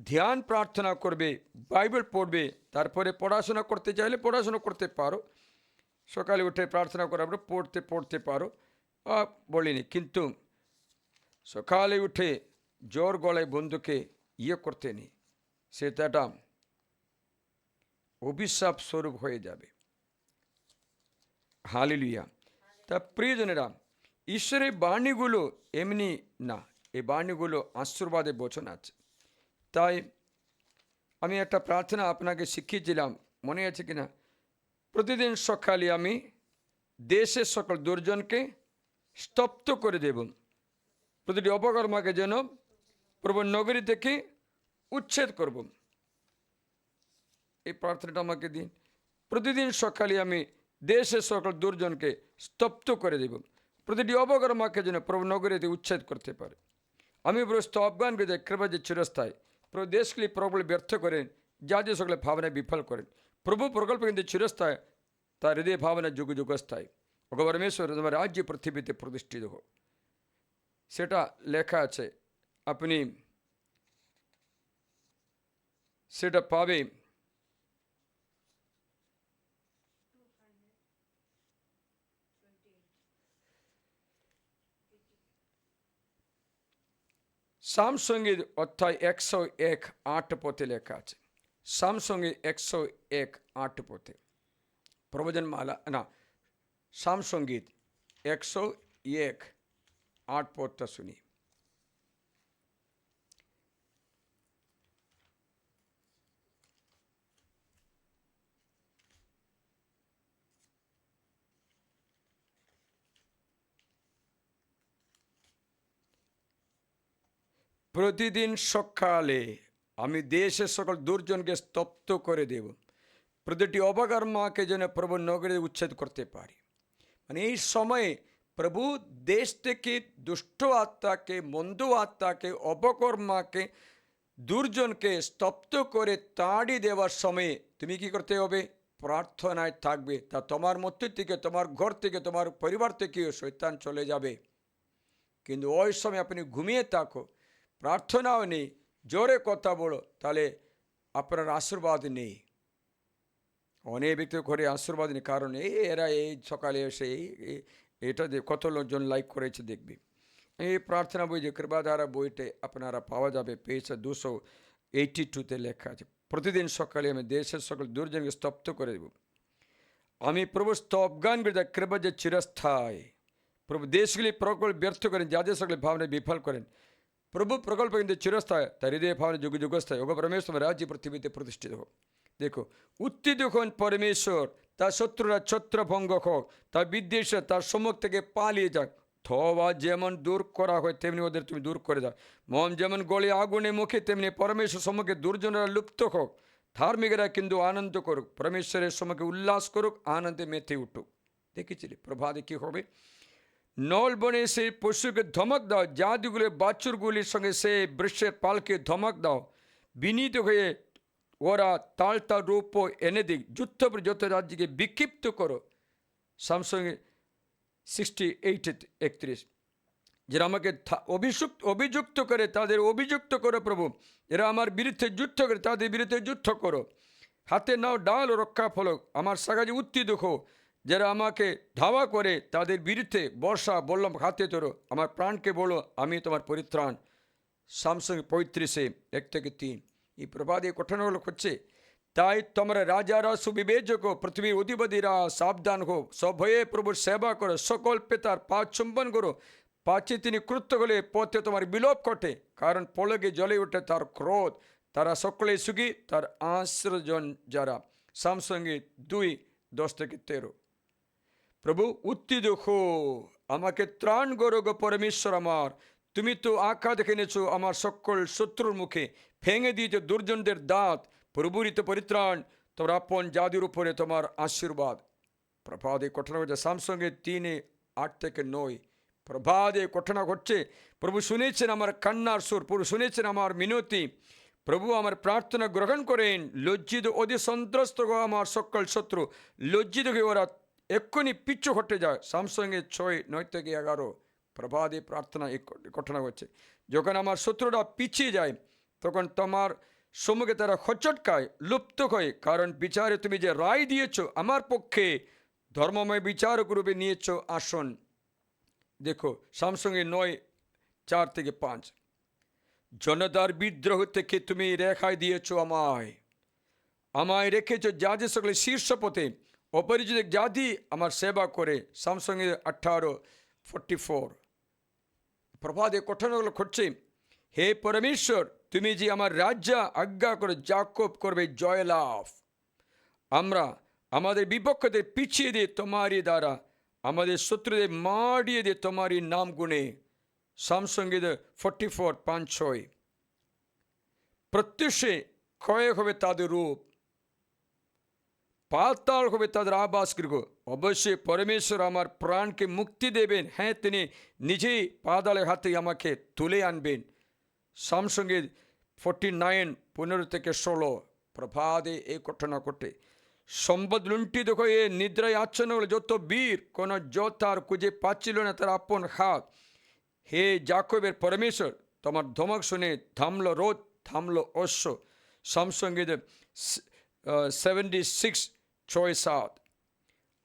ধ্যান প্রার্থনা করবে, বাইবেল পড়বে, তারপরে পড়াশোনা করতে চাইলে পড়াশোনা করতে পারো। সকালে উঠে প্রার্থনা করার পরে পড়তে পারো, বলিনি। কিন্তু সকালে উঠে জোর গলায় বন্ধুকে করতে নেই, সেটা অভিশাপ স্বরূপ হয়ে যাবে। হালেলুয়া। তা প্রিয়জনেরা, ঈশ্বরের বাণীগুলো এমনি না, এই বাণীগুলো আশীর্বাদের বচন আছে। তাই আমি একটা প্রার্থনা আপনাকে শিখিয়েছিলাম, মনে আছে কিনা? প্রতিদিন সকালে আমি দেশের সকল দুর্জনকে স্তব্ধ করে দেব, প্রতিটি অপকর্মকে যেন প্রভু নগরী থেকে উচ্ছেদ করব। এই প্রার্থনাটা আমাকে দিন। প্রতিদিন সকালে আমি দেশের সকল দুর্জনকে স্তব্ধ করে দেব, প্রতিটি অপকর্মকে যেন প্রভু নগরীতে উচ্ছেদ করতে পারে। আমি প্রভু আফগানকে যে কৃপা যে চিরস্থায়ী, প্রভু দেশগুলি প্রবল ব্যর্থ করেন, যা যে সকলে ভাবনায় বিফল করেন। প্রভু প্রকল্প কিন্তু চিরস্থায়ী, তার হৃদয় ভাবনা যুগ যুগস্থায়ী। পরমেশ্বর তোমার রাজ্য পৃথিবীতে প্রতিষ্ঠিত হোক, সেটা লেখা আছে। আপনি সেটা পাবে সামসঙ্গীত অধ্যায় 101 পথে লেখা আছে। সামসঙ্গীত 101 প্রবচন মালা না, সামসঙ্গীত 101 শুনি। প্রতিদিন সকালে আমি দেশের সকল দুর্জনকে স্তব্ধ করে দেব, প্রতিটি অবকর্মাকে যেন প্রভু নগরে উচ্ছেদ করতে পারি। মানে এই সময়ে প্রভু দেশ থেকে দুষ্ট আত্মাকে, মন্দ আত্মাকে, অপকর্মাকে, দুর্জনকে স্তব্ধ করে তাড়িয়ে দেওয়ার সময়ে তুমি কি করতে হবে? প্রার্থনায় থাকবে। তা তোমার মধ্যে থেকে, তোমার ঘর থেকে, তোমার পরিবার থেকেও শয়তান চলে যাবে। কিন্তু ওই সময় আপনি ঘুমিয়ে থাকো, প্রার্থনাও নেই, জোরে কথা বলো, তাহলে আপনার আশীর্বাদ নেই। অনেক ব্যক্তি করে আশীর্বাদ নেই, কারণ এরা এই সকালে এসে এটা কত লোকজন লাইক করেছে দেখবি। এই প্রার্থনা বই যে কৃপাধারা বইতে আপনারা পাওয়া যাবে, পেজ 282 লেখা আছে। প্রতিদিন সকালে আমি দেশের সকল দুর্জনকে স্তব্ধ করে দেব। আমি প্রভু স্তবগান বিরুদ্ধে কৃপা যে চিরস্থায়ী। প্রভু দেশগুলি প্রকল্প ব্যর্থ করেন, যাদের সকলে ভাবনা বিফল করেন। প্রভু প্রকল্প কিন্তু চিরস্থায়ী, তার হৃদয় ভাবনা যুগ যুগস্থায়ী। ওগো পরমেশ্বর রাজ্য পৃথিবীতে প্রতিষ্ঠিত হোক। দেখো, উত্থিত হন পরমেশ্বর, তার শত্রুরা ছত্রভঙ্গ হোক, তার বিদ্বেষে তার সম্মুখ থেকে পালিয়ে যাক। থবা যেমন দূর করা হয় তেমনি ওদের তুমি দূর করে দাও। মন যেমন গলে আগুনে মুখে, তেমনি পরমেশ্বর সম্মুখে দুর্জনরা লুপ্ত হোক। ধার্মিকরা কিন্তু আনন্দ করুক, পরমেশ্বরের সম্মুখে উল্লাস করুক, আনন্দে মেতে উঠুক। দেখেছিলি প্রভাতে কী হবে? নল বনে সেই পশুকে ধমক দাও, জাদুগুলি বাছুরগুলির সঙ্গে সে বৃক্ষের পালকে ধমক দাও। বিনীত হয়ে ওরা তালতা রূপ এনে দিক, যুদ্ধ রাজ্যকে বিক্ষিপ্ত করো। সামসঙ্গে 68:31। যারা আমাকে অভিযুক্ত করে তাদের অভিযুক্ত করো প্রভু। এরা আমার বিরুদ্ধে যুদ্ধ করে তাদের বিরুদ্ধে যুদ্ধ করো। হাতে নাও ডাল ও রক্ষা ফলক, আমার সাকাজে উত্তীত হো। যারা আমাকে ধাওয়া করে তাদের বিরুদ্ধে বর্ষা বললাম হাতে তোরো। আমার প্রাণকে বলো আমি তোমার পরিত্রাণ। সামসঙ্গে 35:1-3। এই প্রবাদে ঘটনাগুলো হচ্ছে, তাই তোমরা রাজারা সুবিবেচক, পৃথিবীর অধিপতিরা সাবধান হো। সভয়ে প্রভুর সেবা করো, সকল পেতার পা চুম্বন করো। পাছে তিনি ক্রুদ্ধ হলে পথে তোমার বিলোপ ঘটে, কারণ পলকে জ্বলে ওঠে তার ক্রোধ। তারা সকলে সুখী, তার আশ্রয়জন যারা। সামসঙ্গে 2:10-13। প্রভু উত্থিত হো, আমাকে ত্রাণ করো গো পরমেশ্বর আমার। তুমি তো আঁকা দেখে এনেছো আমার সকল শত্রুর মুখে, ভেঙে দিয়েছো দুর্জনদের দাঁত। প্রভুরিত পরিত্রাণ, তোমার আপন জাতির উপরে তোমার আশীর্বাদ। প্রভাদে ঘটনা ঘটছে সামসঙ্গে 3:8-9। প্রভাদে ঘটনা ঘটছে, প্রভু শুনেছেন আমার কান্নার সুর, প্রভু শুনেছেন আমার মিনতি। প্রভু আমার প্রার্থনা গ্রহণ করেন। লজ্জিত অধি সন্ত্রস্ত আমার সকল শত্রু, লজ্জিত হয়ে ওরা এক্ষুনি পিছু হটে যায়। সামসঙ্গে 6:9-11। প্রভাদে প্রার্থনা এই ঘটনা ঘটছে, যখন আমার শত্রুরা পিছিয়ে যায় তখন তোমার সম্মুখে তারা হচটকায়, লুপ্ত হয়, কারণ বিচারে তুমি যে রায় দিয়েছ আমার পক্ষে, ধর্মময় বিচারক রূপে নিয়েছ আসন। দেখো সামসঙ্গে 9:4-5। জনতার বিদ্রোহ থেকে তুমি রেখাই দিয়েছ আমায় রেখেছ জাতি সকলে শীর্ষ পথে, অপরিচিত জাতি আমার সেবা করে। সামসঙ্গে 18:44। প্রভাতে ঘটনাগুলো ঘটছে, হে পরমেশ্বর তুমি যে আমার রাজ্য আজ্ঞা করে জাকব করবে জয়লাভ। আমরা আমাদের বিপক্ষদের পিছিয়ে দিয়ে তোমারই দ্বারা, আমাদের শত্রুদের মারিয়ে দিয়ে তোমারই নাম গুণে। সামসঙ্গীত 44:5-6। প্রত্যুষে ক্ষয় হবে তাদের রূপ, পাতাল হবে তাদের আবাস গৃহ। অবশ্যই পরমেশ্বর আমার প্রাণকে মুক্তি দেবেন। হ্যাঁ, তিনি নিজেই পাতালের হাতে আমাকে তুলে আনবেন। সামসঙ্গীত 49:15-16। প্রভাতে এই ঘটনা ঘটে, সম্পদ লুণ্ঠিত হয়ে নিদ্রায় আচ্ছন্ন হলে যত বীর, কোনো যোদ্ধার খুঁজে পাচ্ছিল না তার আপন হাত। হে জাকবের পরমেশ্বর, তোমার ধমক শুনে থামলো রোদ, থামলো অশ্ব। সামসঙ্গীত 76:6-7।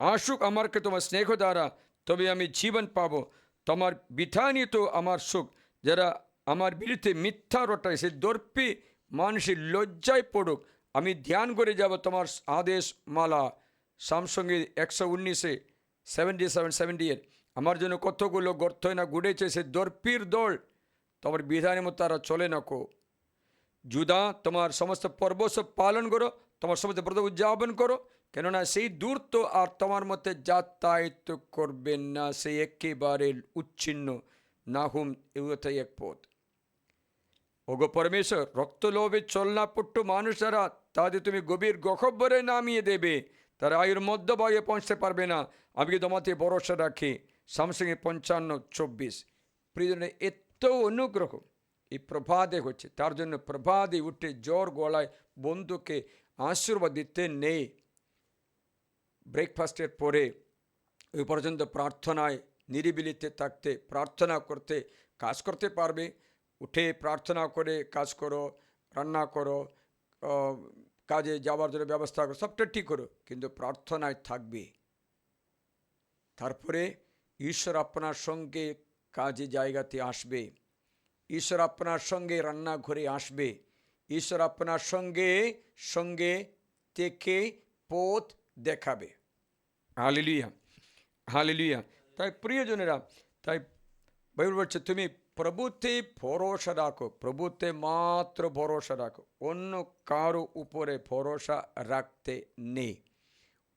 আসুক আমারকে তোমার স্নেহ দ্বারা, তবে আমি জীবন পাবো। তোমার বিধানই তো আমার সুখ। যারা আমার বিরুদ্ধে মিথ্যা রটায়, সে দর্পে মানুষের লজ্জায় পড়ুক। আমি ধ্যান করে যাব তোমার আদেশ মালা। সামসঙ্গে 119 77 আমার জন্য কতগুলো গর্থনা গুড়েছে, সে দর্পির দল, তোমার বিধানের মতো তারা চলে না কো। জুদা, তোমার সমস্ত পর্ব সব পালন করো, তোমার সমস্ত ব্রত উদযাপন করো, কেননা সেই দূরত্ব আর তোমার মধ্যে যাতায়াত করবেন না, সেই একেবারে উচ্ছিন্ন। নাহুম 1 ওগো পরমেশ্বর, রক্তলোভে চলনাপট্টু মানুষ যারা, তাদের তুমি গভীর গহব্বরে নামিয়ে দেবে, তারা আয়ুর মধ্যভাগে পৌঁছতে পারবে না। আমি কি তোমাতে ভরসা রাখি। সামসঙ্গে 55-24। প্রিয়জনে, এত অনুগ্রহ এই প্রভাতে হচ্ছে, তার জন্য প্রভাতে উঠে জোর গলায় বন্ধুকে আশীর্বাদ দিতে নেই। ব্রেকফাস্টের পরে ওই পর্যন্ত প্রার্থনায় নিরিবিলিতে থাকতে, প্রার্থনা করতে, কাজ করতে পারবে। উঠে প্রার্থনা করে কাজ করো, রান্না করো, কাজে যাওয়ার জন্য ব্যবস্থা করো, সবটা ঠিক করো, কিন্তু প্রার্থনায় থাকবে। তারপরে ঈশ্বর আপনার সঙ্গে কাজে জায়গাতে আসবে, ঈশ্বর আপনার সঙ্গে রান্নাঘরে আসবে, ঈশ্বর আপনার সঙ্গে সঙ্গে থেকে পথ দেখাবে। Hallelujah, hallelujah. তাই প্রিয়জনেরা, তাই বাইবেল বলছে তুমি প্রভুতে ভরসা রাখো, প্রভুতে মাত্র ভরসা রাখো, অন্য কারো উপরে ভরসা রাখতে নেই,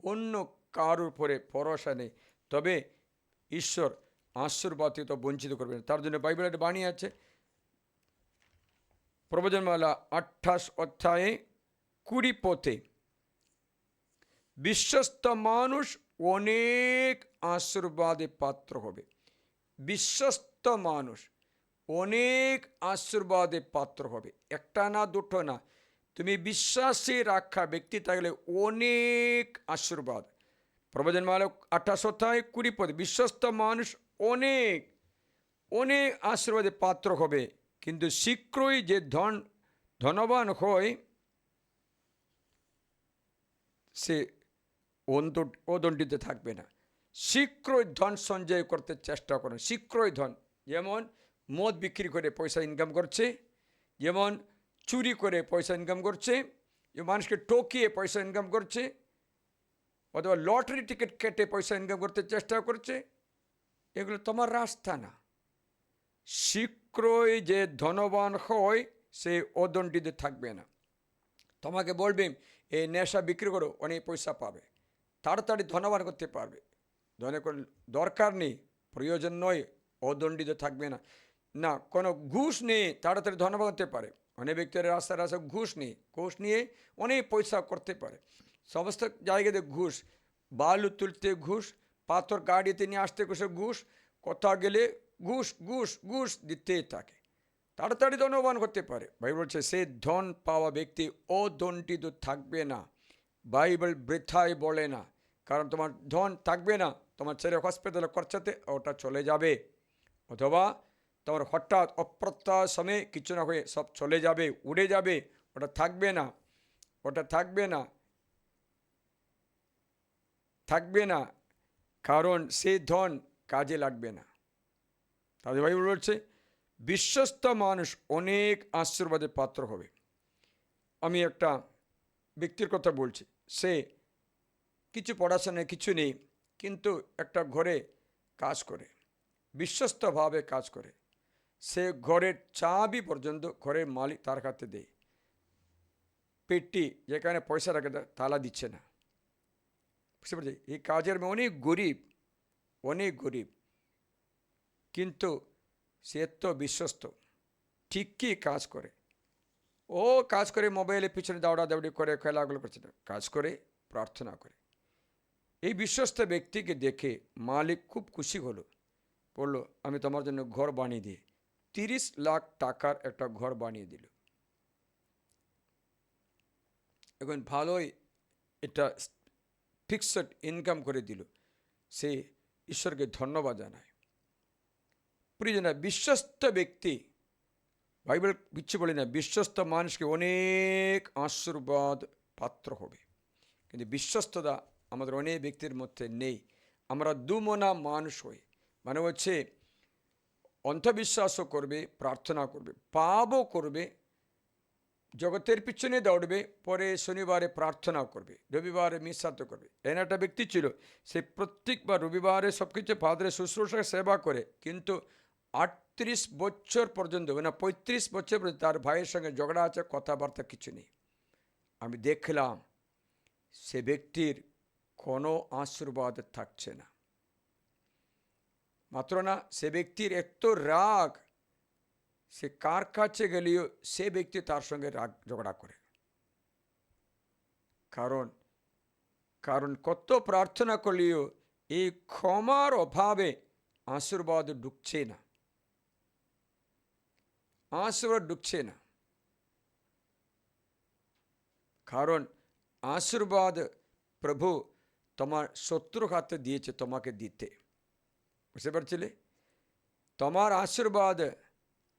অন্য কারোর উপরে ভরসা নেই। তবে ঈশ্বর আশীর্বাদিত বঞ্চিত করবেন। তার জন্য বাইবেলের বাণী আছে, প্রবচনমালা 28-20 বিশ্বস্ত মানুষ অনেক আশীর্বাদে পাত্র হবে। বিশ্বস্ত মানুষ অনেক আশীর্বাদে পাত্র হবে, একটা না দুটো না। তুমি বিশ্বাসী রাখা ব্যক্তি থাকলে অনেক আশীর্বাদ। প্রবচনমালা 28-20 বিশ্বস্ত মানুষ অনেক অনেক আশীর্বাদে পাত্র হবে, কিন্তু শীঘ্রই যে ধনবান হয় সে অদণ্ডিত থাকবে না। শীঘ্রই ধন সঞ্চয় করতে চেষ্টা করেন, শীঘ্রই ধন। যেমন মদ বিক্রি করে পয়সা ইনকাম করছে, যেমন চুরি করে পয়সা ইনকাম করছে, যে মানুষকে টকিয়ে পয়সা ইনকাম করছে, অথবা লটারি টিকিট কেটে পয়সা ইনকাম করতে চেষ্টা করছে, এগুলো তোমার রাস্তা না। শীঘ্রই যে ধনবান হয় সে অদণ্ডিত থাকবে না। তোমাকে বলবে এই নেশা বিক্রি করো, অনেক পয়সা পাবে, তাড়াতাড়ি ধনবান করতে পারবে। দরকার নেই, প্রয়োজন নয়, অদণ্ডিত থাকবে না। না, কোনো ঘুষ নেই, তাড়াতাড়ি ধনবান করতে পারে। অনেক ব্যক্তির রাস্তায় রাস্তায় ঘুষ নেই, ঘুষ নিয়ে অনেক পয়সা করতে পারে। সমস্ত জায়গাতে ঘুষ, বালু তুলতে ঘুষ, পাথর গাড়িতে নিয়ে আসতে ঘুষ, কোথাও গেলে ঘুষ ঘুষ ঘুষ দিতেই থাকে, তাড়াতাড়ি ধনবান করতে পারে। বাইবেল বলছে সে ধন পাওয়া ব্যক্তি অদণ্ডিত থাকবে না। বাইবেল বৃথায় বলে না, কারণ তোমার ধন থাকবে না, তোমার ছেলে হসপিটালে খরচাতে ওটা চলে যাবে, অথবা তোমার হঠাৎ অপ্রত্যাশিত সময়ে কিছু না হয়ে সব চলে যাবে, উড়ে যাবে, ওটা থাকবে না, ওটা থাকবে না, থাকবে না, কারণ সেই ধন কাজে লাগবে না। তাদের বাইবেল বলছে বিশ্বস্ত মানুষ অনেক আশীর্বাদের পাত্র হবে। আমি একটা ব্যক্তির কথা বলছি, সে কিছু পড়াশোনা কিছু নেই, কিন্তু একটা ঘরে কাজ করে, বিশ্বস্তভাবে কাজ করে। সে ঘরের চাবি পর্যন্ত ঘরের মালিক তার হাতে দেয়, পেটি যেখানে পয়সা রাখে তালা দিচ্ছে না। বুঝতে পারছি, এই কাজের অনেক গরিব, অনেক গরিব, কিন্তু সে তো বিশ্বস্ত, ঠিকই কাজ করে। ও কাজ করে, মোবাইলের পিছনে দৌড়াদৌড়ি করে, খেলাগুলো করছে না, কাজ করে, প্রার্থনা করে। এই বিশ্বস্ত ব্যক্তিকে দেখে মালিক খুব খুশি হলো, বললো আমি তোমার জন্য ঘর বানিয়ে দিই। 30 লাখ টাকার একটা ঘর বানিয়ে দিল। এখন ভালোই এটা ফিক্সড ইনকাম করে দিল। সে ঈশ্বরকে ধন্যবাদ জানায়। প্রিয়জনা, বিশ্বস্ত ব্যক্তি, বাইবেল বিচ্ছে বলে না, বিশ্বস্ত মানুষকে অনেক আশীর্বাদ পাত্র হবে, কিন্তু বিশ্বস্ততা আমাদের অনেক ব্যক্তির মধ্যে নেই। আমরা দুমনা মানুষ হই, মানে হচ্ছে অন্ধবিশ্বাসও করবে, প্রার্থনা করবে, পাপও করবে, জগতের পিছনে দৌড়বে, পরে শনিবারে প্রার্থনাও করবে, রবিবারে মিসাত করবে। এমন একটা ব্যক্তি ছিল, সে প্রত্যেকবার রবিবারে সব কিছু ফাদারের শুশ্রূষা সেবা করে, কিন্তু 38 বছর পর্যন্ত, মানে 35 বছর পর্যন্ত তার ভাইয়ের সঙ্গে ঝগড়া আছে, কথাবার্তা কিছু নেই। আমি দেখলাম সে ব্যক্তির কোনো আশীর্বাদ থাকছে না। মাত্র না, সে ব্যক্তির এত রাগ, সে কার কাছে গেলেও সে ব্যক্তি তার সঙ্গে রাগ ঝগড়া করে। কারণ কত প্রার্থনা করলেও এই ক্ষমার অভাবে আশীর্বাদ ঢুকছে না, আশীর্বাদ ঢুকছে না। কারণ আশীর্বাদ প্রভু তোমার শত্রুর হাতে দিয়েছে তোমাকে দিতে, বুঝতে পারছিলে? তোমার আশীর্বাদ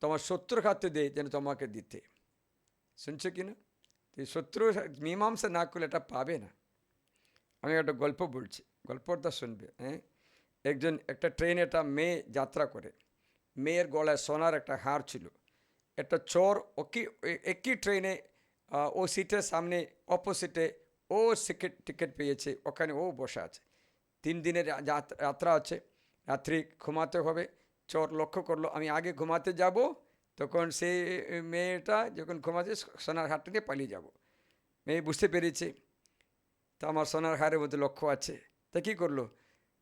তোমার শত্রুর হাতে দেয় যেন তোমাকে দিতে। শুনছো কি না? শত্রু মীমাংসা না করলে এটা পাবে না। আমি একটা গল্প বলছি, গল্পটা শুনবে। একটা ট্রেনে একটা মেয়ে যাত্রা করে, মেয়ের গলায় সোনার একটা হার ছিল। একটা চোর একই ট্রেনে ও সিটের সামনে অপোজিটে ও টিকিট পেয়েছে, ওখানে ও বসে আছে। 3 দিনের যাত্রা আছে, রাত্রি ঘুমাতে হবে। চোর লক্ষ্য করলো আমি আগে ঘুমাতে যাব, তখন সে মেয়েটা যখন ঘুমাচ্ছে সোনার হারটা নিয়ে পালিয়ে যাব। মেয়ে বুঝতে পেরেছে তা আমার সোনার হারের মধ্যে লক্ষ্য আছে, তা কী করলো,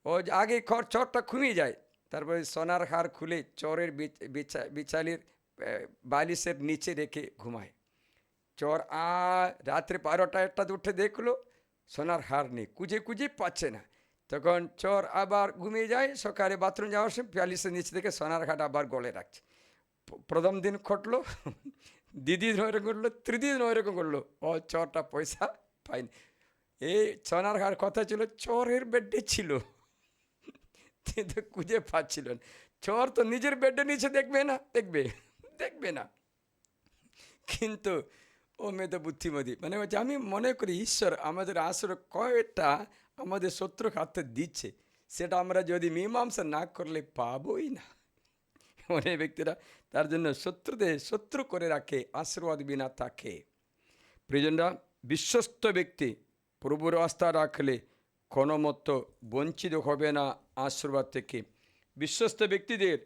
ও আগে চোরটা ঘুমিয়ে যায়, তারপরে সোনার হার খুলে চোরের বিছালির বালিশের নিচে রেখে ঘুমায়। চোর রাত্রে 12টা-1টা উঠে দেখলো সোনার হার নেই, খুঁজে পাচ্ছে না। তখন চোর আবার ঘুমিয়ে যায়, সকালে বাথরুম যাওয়ার সময় বালিশের নিচে থেকে সোনার হার আবার গলে রাখছে। প্রথম দিন ঘটলো, দ্বিতীয় দিন ওইরকম করলো, তৃতীয় দিন ওইরকম করলো, ও চোরটা পয়সা পায়নি। এই সোনার হার কথা ছিল চোরের বেডে ছিল, কিন্তু খুঁজে পাচ্ছিল না। চোর তো নিজের বেডে নিচে দেখবে না। কিন্তু ও মেয়ে তো বুদ্ধিমতী, মানে হচ্ছে আমি মনে করি ঈশ্বর আমাদের আসলে কয়টা আমাদের শত্রু হাতে দিচ্ছে, সেটা আমরা যদি মীমাংসা না করলে পাবোই না। অনেক ব্যক্তিরা তার জন্য শত্রুদের শত্রু করে রাখে, আশীর্বাদ বিনা থাকে। প্রিয়জনরা, বিশ্বস্ত ব্যক্তি প্রভুর আস্থা রাখলে কোনো মতো বঞ্চিত হবে না আশীর্বাদ থেকে। বিশ্বস্ত ব্যক্তিদের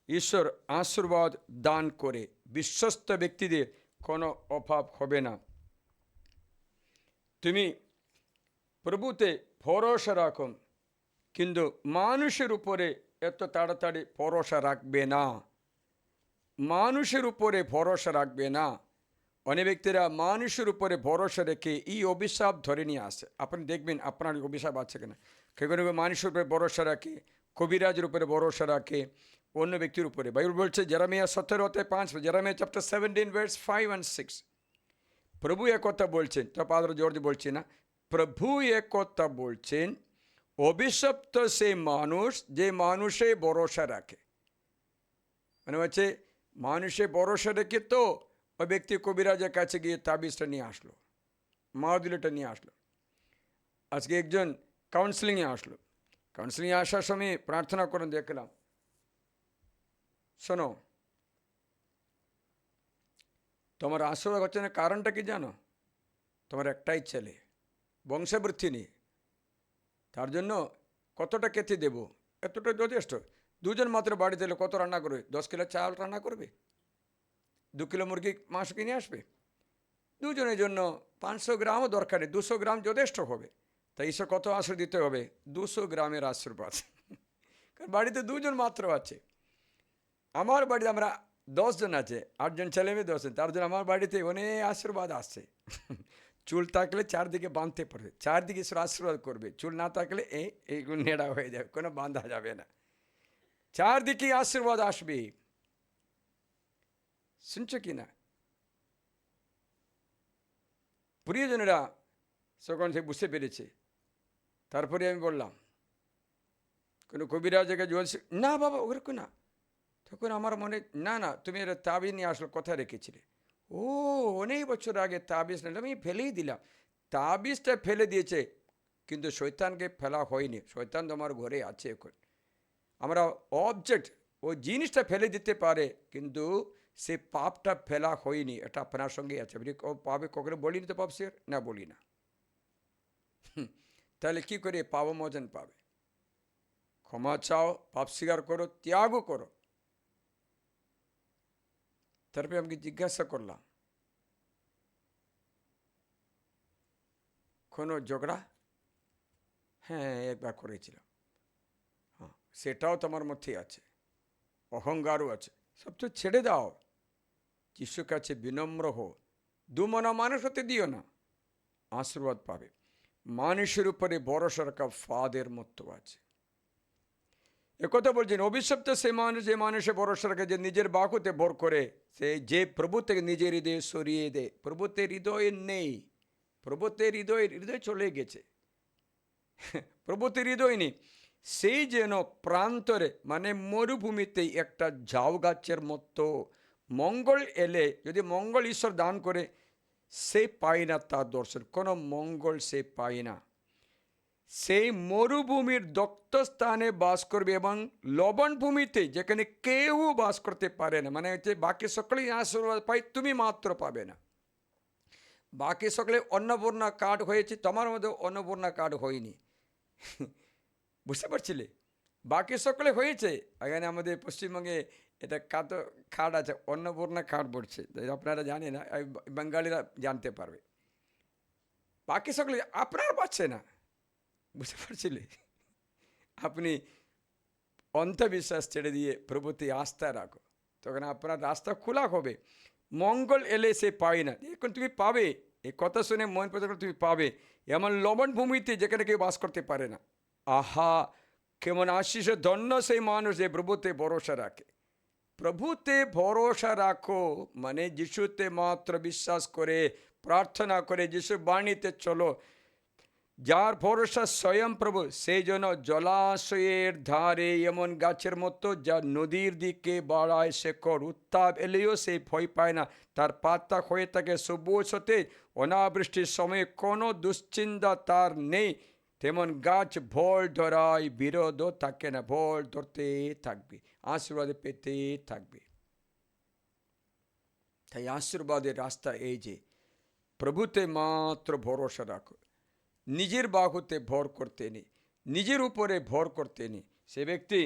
ঈশ্বর আশীর্বাদ দান করে, বিশ্বস্ত ব্যক্তিদের কোনো অভাব হবে না। তুমি প্রভুতে ভরসা রাখো, কিন্তু মানুষের উপরে এত তাড়াতাড়ি ভরসা রাখবে না, মানুষের উপরে ভরসা রাখবে না। অনেক ব্যক্তিরা মানুষের উপরে ভরসা রেখে এই অভিশাপ ধরে নিয়ে আসে। আপনি দেখবেন আপনার অভিশাপ আছে কিনা। কেউ মানুষের উপরে ভরসা রাখে, কবিরাজের উপরে ভরসা রাখে, অন্য ব্যক্তির উপরে। বাইবেল বলছে Jeremiah 17:5, Jeremiah chapter 17 verse 5 and 6। প্রভু এক কথা বলছেন, তো পাদর জর্জ বলছি না, প্রভু এক কথা বলছেন, অভিশপ্ত সেই মানুষ যে মানুষে ভরসা রাখে। মানে হচ্ছে মানুষে ভরসা রেখে তো ওই ব্যক্তি কবিরাজের কাছে গিয়ে তাবিজটা নিয়ে আসলো, মাদুলিটা নিয়ে আসলো। আজকে একজন কাউন্সিলিংয়ে আসলো, কাউন্সিলিংয়ে আসার সময় প্রার্থনা করে দেখলাম, শোনো তোমার আশীর্বাদ হচ্ছে না, কারণটা কি জানো? তোমার একটাই ছেলে, বংশবৃদ্ধি নেই, তার জন্য কতটা খেতে দেবো, এতটা যথেষ্ট। 2 জন মাত্র বাড়িতে এলে কত রান্না করবে? 10 কিলো চাল রান্না করবে, 2 কিলো মুরগি মাংস কিনে আসবে। 2 জনের জন্য 500 গ্রামও দরকার নেই, 200 গ্রাম যথেষ্ট হবে। তাই ঈশ্বর কত আশীর্বাদ দিতে হবে? 200 গ্রামের আশীর্বাদ। কারণ বাড়িতে 2 জন মাত্র আছে। আমার বাড়িতে আমরা 10 জন আছে, 8 জন ছেলে মেয়ে 10 জন, তার জন্য আমার বাড়িতে অনেক আশীর্বাদ আসছে। চুল থাকলে চারদিকে বাঁধতে পারবে, চারদিকে ঈশ্বর আশীর্বাদ করবে। চুল না থাকলে এইগুলো নেড়া হয়ে যাবে, কোনো বাঁধা যাবে না, চারদিকে আশীর্বাদ আসবে। শুনছো কি না? প্রিয়জনেরা তখন সে বুঝতে পেরেছে। তারপরে আমি বললাম, কোনো কবিরাজকে জ্বলছে না বাবা ওরকম না। তখন আমার মনে, না তুমি এর তাবিজ নিয়ে আসলো, কোথায় রেখেছিলে? ও অনেক বছর আগে তাবিজ নিলাম, আমি ফেলেই দিলাম। তাবিজটা ফেলে দিয়েছে, কিন্তু শয়তানকে ফেলা হয়নি, শয়তান তোমার ঘরে আছে। এখন আমরা অবজেক্ট, ও জিনিসটা ফেলে দিতে পারে, কিন্তু সে পাপটা ফেলা হয়নি, এটা আপনার সঙ্গে আছে। ও পাবে কখনো বলিনি তো পাপ স্বীকার না, বলি না। তাহলে কি করে পাপমোচন পাবে? ক্ষমা চাও, পাপ স্বীকার করো, ত্যাগও করো। তারপরে আমাকে জিজ্ঞাসা করলাম, কোনো ঝগড়া? হ্যাঁ, একবার করেছিলাম। হ্যাঁ, সেটাও তোমার মধ্যে আছে, অহংকারও আছে। সব তো ছেড়ে দাও, যিশুর কাছে বিনম্র হো, দুমনা মানুষ হতে দিও না, আশীর্বাদ পাবে। মানুষের উপরে ভরসা রাখা ফাদের মতো আছে। একথা বলছেন, অভিশপ্ত সে মানুষ যে মানুষে ভরসা রাখে, যে নিজের বাহুতে ভর করে, সে যে প্রভু থেকে নিজের হৃদয় সরিয়ে দেয়। প্রভুতে হৃদয় নেই, প্রভুতে হৃদয় চলে গেছে, প্রভুতে হৃদয় নেই। সেই যেন প্রান্তরে মানে মরুভূমিতে একটা ঝাউ গাছের মতো, মঙ্গল এলে যদি মঙ্গল ঈশ্বর দান করে, সে পায় না তার দর্শন, কোনো মঙ্গল সে পায় না। সেই মরুভূমির দক্ত স্থানে বাস করবে এবং লবণ ভূমিতে, যেখানে কেউ বাস করতে পারে না, মানে হচ্ছে বাকি সকলেই আশীর্বাদ পায়, তুমি মাত্র পাবে না। বাকি সকলে অন্নপূর্ণা কার্ড হয়েছে, তোমার মধ্যে অন্নপূর্ণা কার্ড হয়নি। বুঝতে পারছিলে? বাকি সকলে হয়েছে। এখানে আমাদের পশ্চিমবঙ্গে এটা কার্ড আছে, অন্নপূর্ণা কার্ড পড়ছে, আপনারা জানে না, বাঙালিরা জানতে পারবে। বাকি সকলে আপনার পাচ্ছে না। বুঝতে পারছিলে? আপনি অন্ধবিশ্বাস ছেড়ে দিয়ে প্রভুতে আস্থা রাখো, তখন আপনার রাস্তা খোলা হবে। মঙ্গল এলে সে পায় না, এখন তুমি পাবে। এই কথা শুনে মন প্রচার তুমি পাবে, এমন লবণ ভূমিতে যেখানে কেউ বাস করতে পারে না। আহা, কেমন আশিস ধন্য সেই মানুষ যে প্রভুতে ভরসা রাখে। প্রভুতে ভরসা রাখো মানে যিশুতে মাত্র বিশ্বাস করে প্রার্থনা করে যিশু বাণীতে চলো। যার ভরসা স্বয়ং প্রভু, সেই জন্য জলাশয়ের ধারে এমন গাছের মতো যা নদীর দিকে বাড়ায় শেকড়, উত্তাপ এলেও সে ভয় পায় না, তার পাতা হয়ে থাকে সবুজ হতে, অনাবৃষ্টির সময়ে কোনো দুশ্চিন্তা তার নেই। তেমন গাছ ভোল ধরায় বিরোধও থাকে না, ভোল ধরতে থাকবে, আশীর্বাদ পেতে থাকবে। তাই আশীর্বাদের রাস্তা এই যে প্রভুতে মাত্র ভরসা রাখো, নিজের বাহুতে ভর করতে নেই, নিজের উপরে ভর করতে নেই। সে ব্যক্তি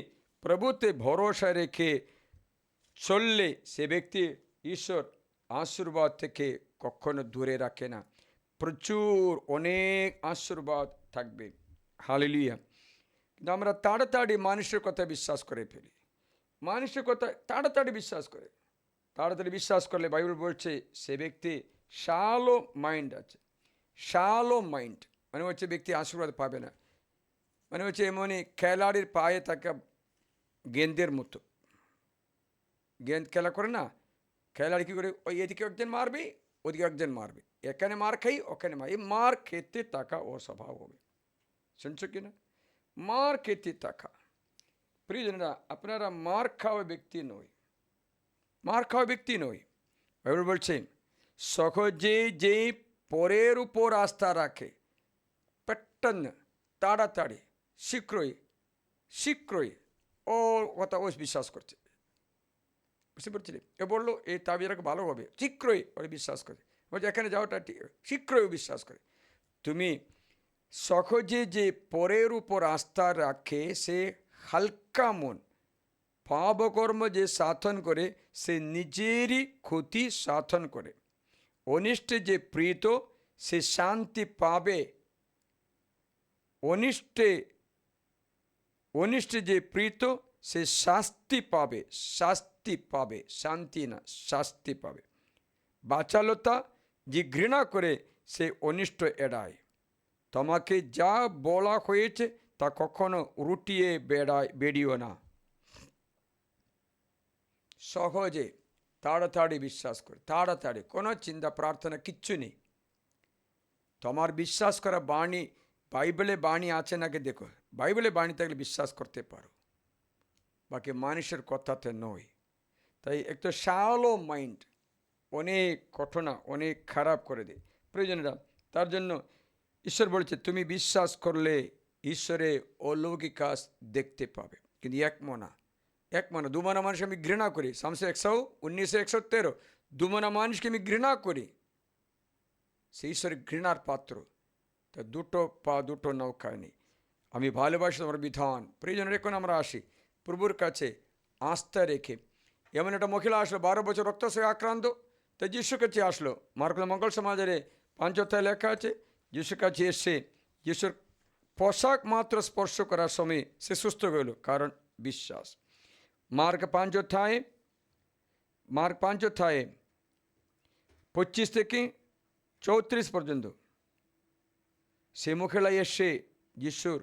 প্রভুতে ভরসা রেখে চললে সে ব্যক্তি ঈশ্বর আশীর্বাদ থেকে কখনো দূরে রাখে না, প্রচুর অনেক আশীর্বাদ থাকবে। হালেলুয়া। কিন্তু আমরা তাড়াতাড়ি মানুষের কথা বিশ্বাস করে ফেলি, মানুষের কথা তাড়াতাড়ি বিশ্বাস করে। তাড়াতাড়ি বিশ্বাস করলে বাইবেল বলছে সে ব্যক্তি শালো মাইন্ড আছে, শালো মাইন্ড মানে হচ্ছে ব্যক্তি আশীর্বাদ পাবে না, মানে হচ্ছে এমনই খেলাড়ির পায়ে থাকা গেন্দের মতো। গেন্দ খেলা করে না, খেলাড়ি কী করে, ওই এদিকে একজন মারবে ওদিকে একজন মারবে, এখানে মার খাই ওখানে মার, এই মার খেতে থাকা ও স্বভাব হবে। শুনছো কি না? মার খেতে থাকা। প্রিয়জনেরা, আপনারা মার খাওয়া ব্যক্তি নয়, মার খাওয়া ব্যক্তি নয়। বাইবেল বলছে সহজে যে পরের উপর আস্থা রাখে, পেট্টান তাড়াতাড়ি শীঘ্রই শীঘ্রই ওর কথা ও বিশ্বাস করছে। বুঝতে পারছিলে? এ বললো এই তাবিজটাকে ভালো হবে, শীঘ্রই ওরা বিশ্বাস করে, বলছে এখানে যাওয়াটা ঠিক, শীঘ্রই বিশ্বাস করে। তুমি সহজে যে পরের উপর আস্থা রাখে সে হালকা মন, পাপকর্ম যে সাধন করে সে নিজেরই ক্ষতি সাধন করে, অনিষ্টে যে প্রীত সে শান্তি পাবে, অনিষ্টে যে প্রীত সে শাস্তি পাবে, শাস্তি পাবে, শান্তি না শাস্তি পাবে। বাচালতা যে ঘৃণা করে সে অনিষ্ট এড়ায়। তোমাকে যা বলা হয়েছে তা কখনো রুটিয়ে বেরিও না। সহজে তাড়াতাড়ি বিশ্বাস করে, তাড়াতাড়ি, কোনো চিন্তা প্রার্থনা কিচ্ছু নেই। তোমার বিশ্বাস করা বাণী, বাইবেলে বাণী আছে নাকি দেখো, বাইবেলে বাণী থাকলে বিশ্বাস করতে পারো, বাকি মানুষের কথাতে নয়। তাই একটু শালো মাইন্ড অনেক ঘটনা অনেক খারাপ করে দেয়। প্রয়োজনেরা, তার জন্য ঈশ্বর বলেছে তুমি বিশ্বাস করলে ঈশ্বরে অলৌকিক কাজ দেখতে পাবে, কিন্তু এক মনা এক মানে দুমনা মানুষ আমি ঘৃণা করি, সামসে 119:113, দুমনা মানুষকে আমি ঘৃণা করি, সে ঈশ্বরের ঘৃণার পাত্র। তা দুটো পা দুটো নৌকায় নেই। আমি ভালোবাসি তোমার বিধান। প্রয়োজন রেখে আমরা আসি প্রভুর কাছে আস্থা রেখে। এমন একটা মহিলা আসলো 12 বছর রক্তস্রাবে আক্রান্ত, তো যিশুর কাছে আসলো। মার্কল মঙ্গল সমাজের 5 অধ্যায়ে লেখা আছে, যিশুর কাছে এসে যিশুর পোশাক মাত্র স্পর্শ করার সময় সে সুস্থ হইল, কারণ বিশ্বাস। মার্ক 5 অধ্যায়ে 25 থেকে 34 পর্যন্ত সে মহিলা এসে যিশুর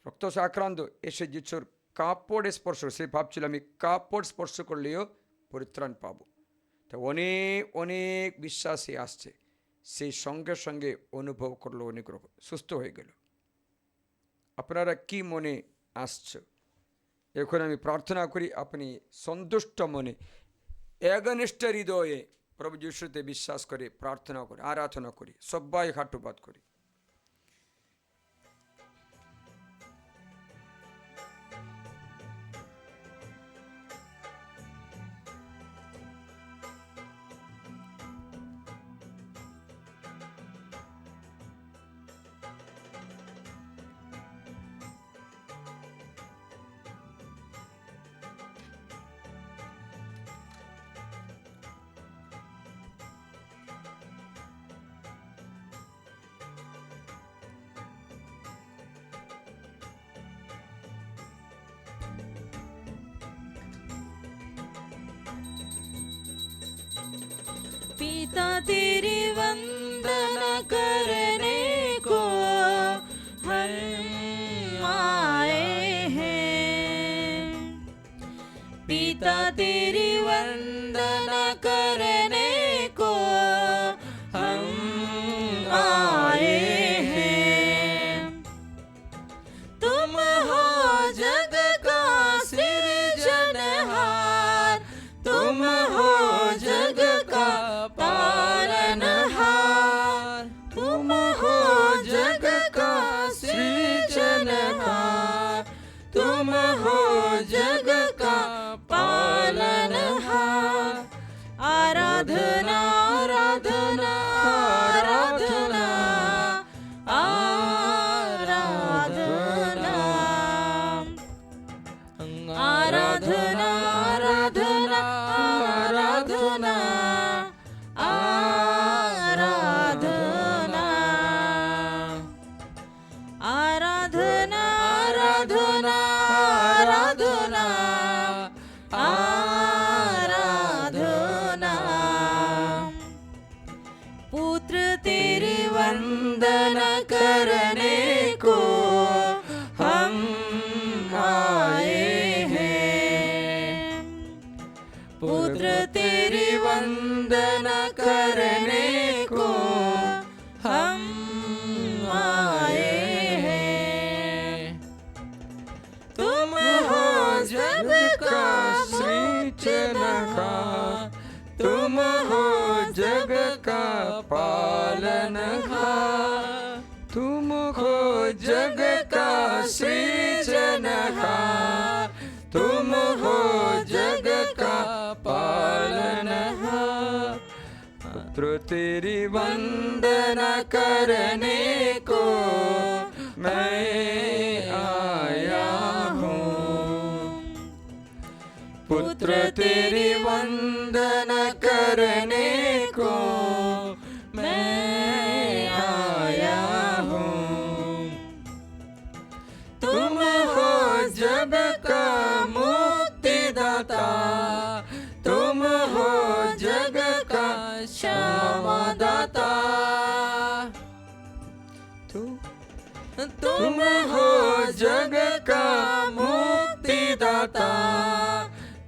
রক্তস্রাবে আক্রান্ত, এসে যিশুর কাপড় স্পর্শ, সে ভাবছিল আমি কাপড় স্পর্শ করলেও পরিত্রাণ পাবো। তো অনেক অনেক বিশ্বাসী আসছে, সেই সঙ্গে সঙ্গে অনুভব করলো, অনেক রকম সুস্থ হয়ে গেল। আপনারা কি মনে আসছে? এখন আমি প্রার্থনা করি আপনি সন্তুষ্ট মনে একনিষ্ঠ হৃদয়ে প্রভু যিশুতে বিশ্বাস করে প্রার্থনা করে আরাধনা করি। সবাই হাঁটুপাত করি। पिता तेरी वंदना करने को हम आए हैं। पिता तेरी वंदना करने को हम आए हैं। तुम हो जग का सृजनहार, तुम हो जग का पालनहार, तुम हो जग का सृजनहार, तुम हो जग का पालनहार। आराधना आराधना आराधना आराधना आराधना आराधना आराधना आराधना आराधना आराधना आराधना आराधना। पुत्र तेरी वंदना करने को हम आए हैं। पुत्र तेरी वंदना करने को हम आए हैं। तुम हो जग का सृजनहार, तुम हो जग का पालनहार, तुम हो जग का सृजनहार, तुम हो जग का पालनहार। पुत्र तेरी वंदना करने को मैं आया हूँ। पुत्र तेरी वंदना करने को मैं आया हूँ। तुम हो जग का मुक्तिदाता, तुम हो जग का क्षमादाता, तुम हो जग का मुक्तिदाता,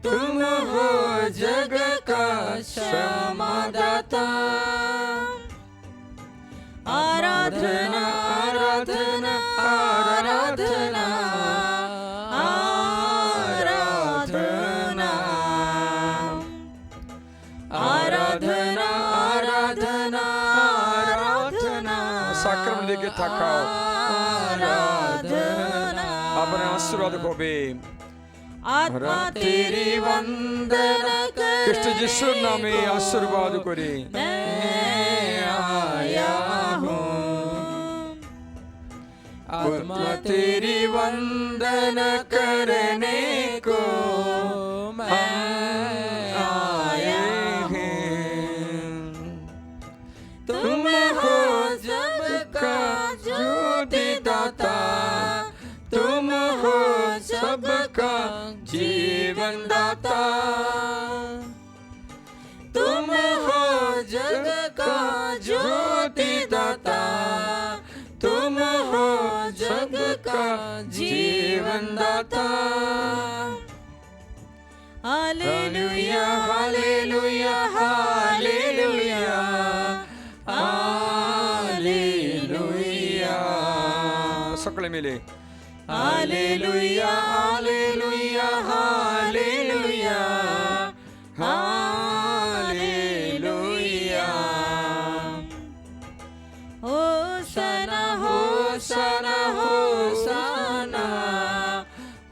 तुम हो जग का क्षमादाता। आराधना आराधना आराधना आराधना आराधना आराधना आराधना। সাক্রামেন্ট দিকে তাকাও, आराधना। আপনার আশীর্বাদ হবে। आत्मा तेरी वंदन करने कृष्ण यीशु नाम में आशीर्वाद करे मैं आया हूँ। आत्मा तेरी वंदन करने को मैं आया हूँ। तुम हो जग का ज्योतिदाता, तुम हो सबका जीवन दाता, तुम हो जग का ज्योतिदाता, तुम हो जग का जीवन दाता। Hallelujah hallelujah hallelujah hallelujah. सकले मिले हालेलुया हालेलुया हालेलुया हालेलुया। होशाना होशाना होशाना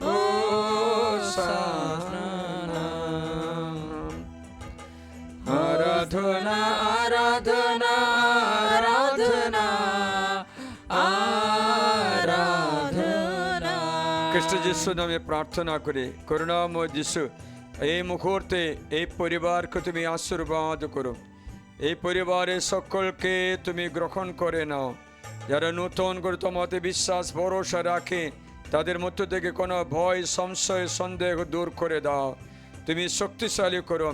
होशाना। आराधना आराधना आराधना आराधना। খ্রিস্ট যিশু নামে প্রার্থনা করে করুণাময় যিশু এই মুহূর্তে এই পরিবারকে তুমি আশীর্বাদ করো। এই পরিবারের সকলকে তুমি গ্রহণ করে নাও। যারা নতুন করে তোমাতে বিশ্বাস ভরসা রাখে তাদের মধ্য থেকে কোনো ভয় সংশয় সন্দেহ দূর করে দাও। তুমি শক্তিশালী করো।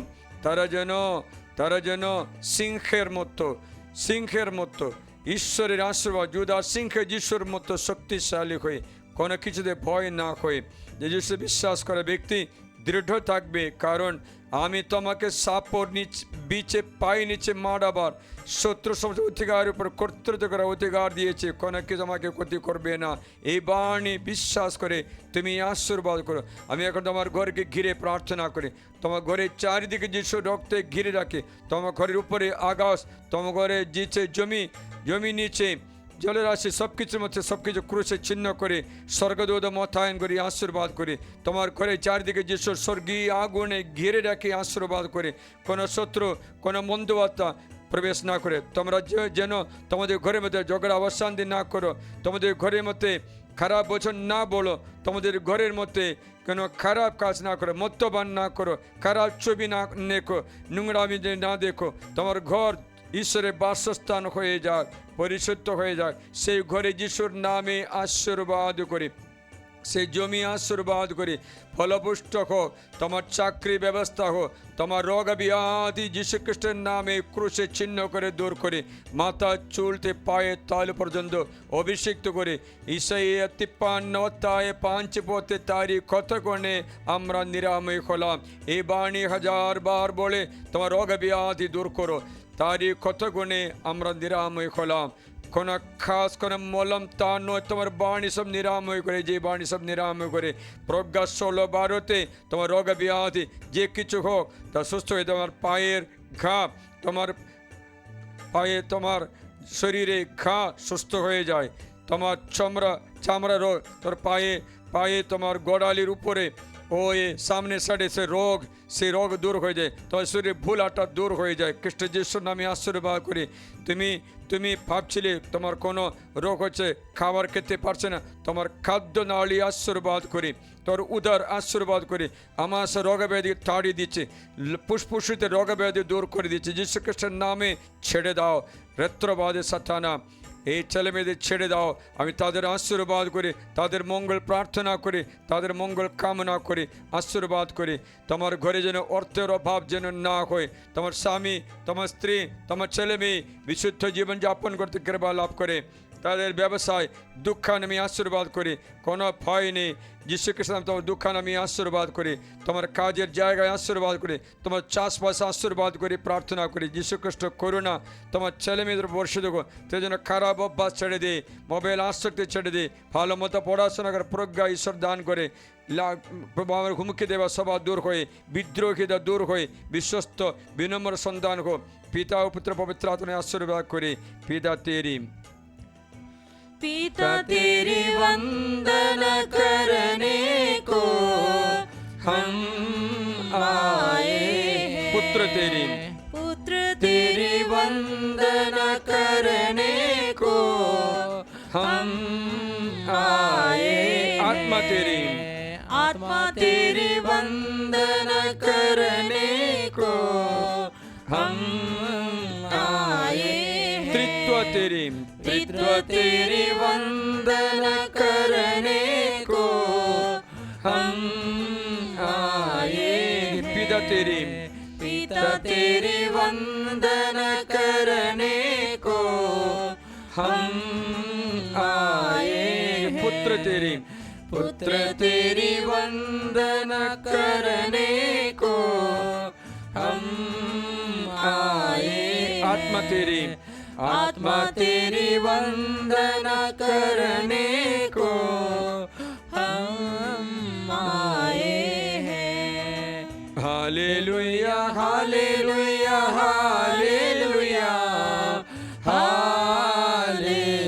তারা যেন সিংহের মতো ঈশ্বরের আশীর্বাদ যুদার সিংহে যিশুর মতো শক্তিশালী হয়ে কোনো কিছুতে ভয় না হয়ে যে যিশু বিশ্বাস করা ব্যক্তি দৃঢ় থাকবে। কারণ আমি তোমাকে সাপর বিচে পাই নিচে মারাবার শত্রু সমস্ত অধিকারের উপর কর্তৃত্ব করার অধিকার দিয়েছে। কোনো কিছু আমাকে ক্ষতি করবে না। এই বাণী বিশ্বাস করে তুমি আশীর্বাদ করো। আমি এখন তোমার ঘরকে ঘিরে প্রার্থনা করি। তোমার ঘরের চারিদিকে যিশু রক্তে ঘিরে রাখে। তোমার ঘরের উপরে আকাশ, তোমার ঘরে জিছে জমি নিচে জলের রাশি সব কিছুর মধ্যে সব কিছু ক্রুশে চিহ্ন করে স্বর্গদূত মোতায়েন করে আশীর্বাদ করে তোমার ঘরে চারদিকে যিশু স্বর্গীয় আগুনে ঘিরে রাখে আশীর্বাদ করে কোনো শত্রু কোনো মন্দবার্তা প্রবেশ না করে। তোমরা যেন তোমাদের ঘরের মধ্যে ঝগড়া অশান্তি না করো, তোমাদের ঘরের মধ্যে খারাপ বচন না বলো, তোমাদের ঘরের মধ্যে কোনো খারাপ কাজ না করো, মদ্যপান না করো, খারাপ ছবি না দেখো, নোংরামি না দেখো। তোমার ঘর ঈশ্বরের বাসস্থান হয়ে যাক, পরিশুদ্ধ হয়ে যাক। সেই ঘরে যিশুর নামে আশীর্বাদ করি, সেই জমি আশীর্বাদ করি ফলপুষ্ট হোক। তোমার চাকরি ব্যবস্থা হোক, তোমার রোগ ব্যাধি যীশু খ্রিস্টের নামে ক্রুশে চিহ্ন করে দূর করে মাথা চুলতে পায়ে তাল পর্যন্ত অভিষিক্ত করে ঈশাইয়া 53 অধ্যায়ে 5 পথে তারি কথা গণে আমরা নিরাময় হলাম। এই বাণী 1000 বার বলে তোমার রোগ ব্যাধি দূর করো। তারি কথা গুণে আমরা নিরাময় হলাম। কোনো খাস কোনো মলম তা নয়, তোমার বাণী সব নিরাময় করে। যে বাণী সব নিরাময় করে প্রজ্ঞা 16-12 তোমার রোগ ব্যাধি যে কিছু হোক তা সুস্থ হয়ে তোমার পায়ের ঘা, তোমার পায়ে তোমার শরীরে ঘা সুস্থ হয়ে যায়। তোমার চামড়া রোগ তোর পায়ে তোমার গোড়ালির উপরে ওই সামনে সাইডে সেই রোগ দূর হয়ে যায়। তোমার শরীরে ভুল আটা দূর হয়ে যায়। খ্রিস্ট যিশুর নামে আশীর্বাদ করি। তুমি ভাবছিলে তোমার কোনো রোগ হচ্ছে, খাবার খেতে পারছে না, তোমার খাদ্য নালী আশীর্বাদ করি, তোর উদার আশীর্বাদ করি। আমার সে রোগ ব্যাধি তাড়িয়ে দিচ্ছে, ফুসফুসিতে রোগ ব্যাধি দূর করে দিচ্ছে। যীশু খ্রিস্টের নামে ছেড়ে দাও রেত্রবাদে সাতানা। এই ছেলে মেয়েদের ছেড়ে দাও। আমি তাদের আশীর্বাদ করি, তাদের মঙ্গল প্রার্থনা করি, তাদের মঙ্গল কামনা করি, আশীর্বাদ করি। তোমার ঘরে যেন অর্থের অভাব যেন না হয়। তোমার স্বামী, তোমার স্ত্রী, তোমার ছেলে মেয়ে বিশুদ্ধ জীবনযাপন করতে কৃপা লাভ করে। তাদের ব্যবসায় দুঃখান আমি আশীর্বাদ করি, কোনো ভয় নেই। যীশু খ্রিস্ট তোমার দুঃখান আমি আশীর্বাদ করি। তোমার কাজের জায়গায় আশীর্বাদ করি, তোমার চাষবাস আশীর্বাদ করি, প্রার্থনা করি। যীশু খ্রিস্ট করুণা তোমার ছেলে মেয়েদের বর্ষে দেখো, সে যেন খারাপ অভ্যাস ছেড়ে দিই, মোবাইল আসক্তি ছেড়ে দিই, ভালো মতো পড়াশোনা করে প্রজ্ঞা ঈশ্বর দান করে হুমকি দেওয়া সভা দূর হয়ে, বিদ্রোহিতা দূর হয়ে বিশ্বস্ত বিনম্র সন্তান হোক। পিতা ও পুত্র পবিত্র আত্মায় আশীর্বাদ করি। पिता तेरी वंदन करने को हम आए हैं। पुत्र तेरी तेरी वंदना करने को हम आए। आत्मा तेरी वंदना करने को हम आए हैं। त्रित्व तेरी वंदना करने को हम आए हैं। पिता तेरी वंदना करने को हम आए हैं। पुत्र तेरी वंदना करने को हम आए। आत्मा तेरी वंदना करने को हम आए हैं। Hallelujah hallelujah hallelujah hallelujah.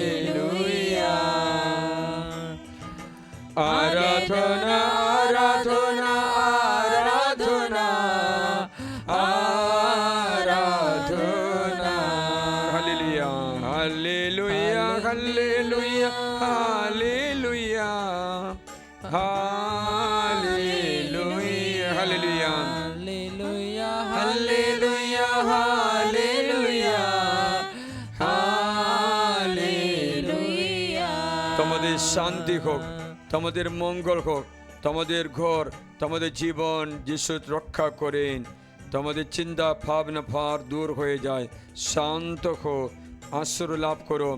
आराधना आराधना आराधना आराधना। Hallelujah hallelujah hallelujah hallelujah hallelujah hallelujah hallelujah hallelujah hallelujah. তোমাদের শান্তি হোক, তোমাদের মঙ্গল হোক, তোমাদের ঘর, তোমাদের জীবন যিশু রক্ষা করেন। তোমাদের চিন্তা ভাবনা ভার দূর হয়ে যায়, শান্ত হো, আশ্রয় লাভ করো।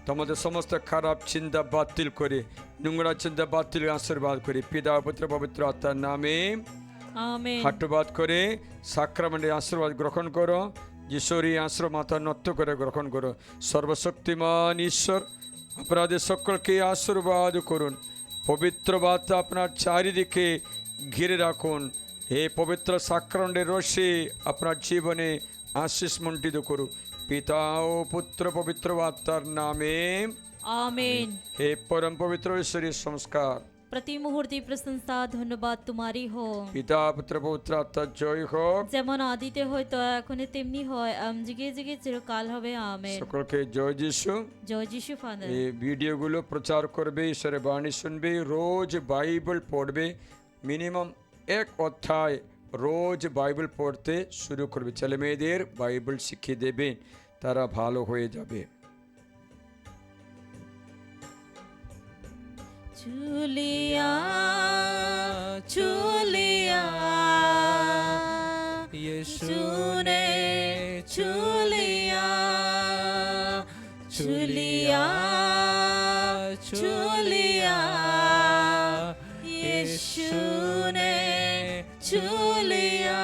তোমাদের সমস্ত খারাপ চিন্তা বাতিল করে, নোংরা চিন্তা বাতিল আশীর্বাদ করে পিতা পুত্র পবিত্র আত্মার নামে আমেন। হাট্টবাদ করে সাক্রামেন্টের আশীর্বাদ গ্রহণ করো। যিশুর আশ্রয় মাথা নত করে গ্রহণ করো। সর্বশক্তিমান ঈশ্বর আপনাদের সকলকে আশীর্বাদ করুন। পবিত্র বার্তা আপনার চারিদিকে ঘিরে রাখুন। হে পবিত্র সাক্রামেন্টের রশি আপনার জীবনে আশীষ মণ্ডিত করুন। পিতা ও পুত্র পবিত্র আত্মার নামে আমেন। হে পরম পবিত্র ঈশ্বরের সংস্কার, প্রতি মুহূর্তে প্রশংসা ধন্যবাদ তোমারই হোক। পিতা পুত্র পবিত্র আত্মার জয় হোক। যেমন আদিতে হয় তো এখন তেমনি হয়, যুগে যুগে চিরকাল হবে। আমেন। সকলকে জয় যিশু। জয় যিশু ফাদার। এই ভিডিওগুলো প্রচার করবে, ঈশ্বরের বাণী শুনবে, রোজ বাইবেল পড়বে। মিনিমাম এক অধ্যায় রোজ বাইবেল পড়তে শুরু করবে। ছেলে মেয়েদের বাইবেল শিখিয়ে দেবেন, তারা ভালো হয়ে যাবে। চুলিয়া চুলিয়া ইয়েশুনে চুলিয়া চুলিয়া চুলিয়া ইয়েশুনে চুলিয়া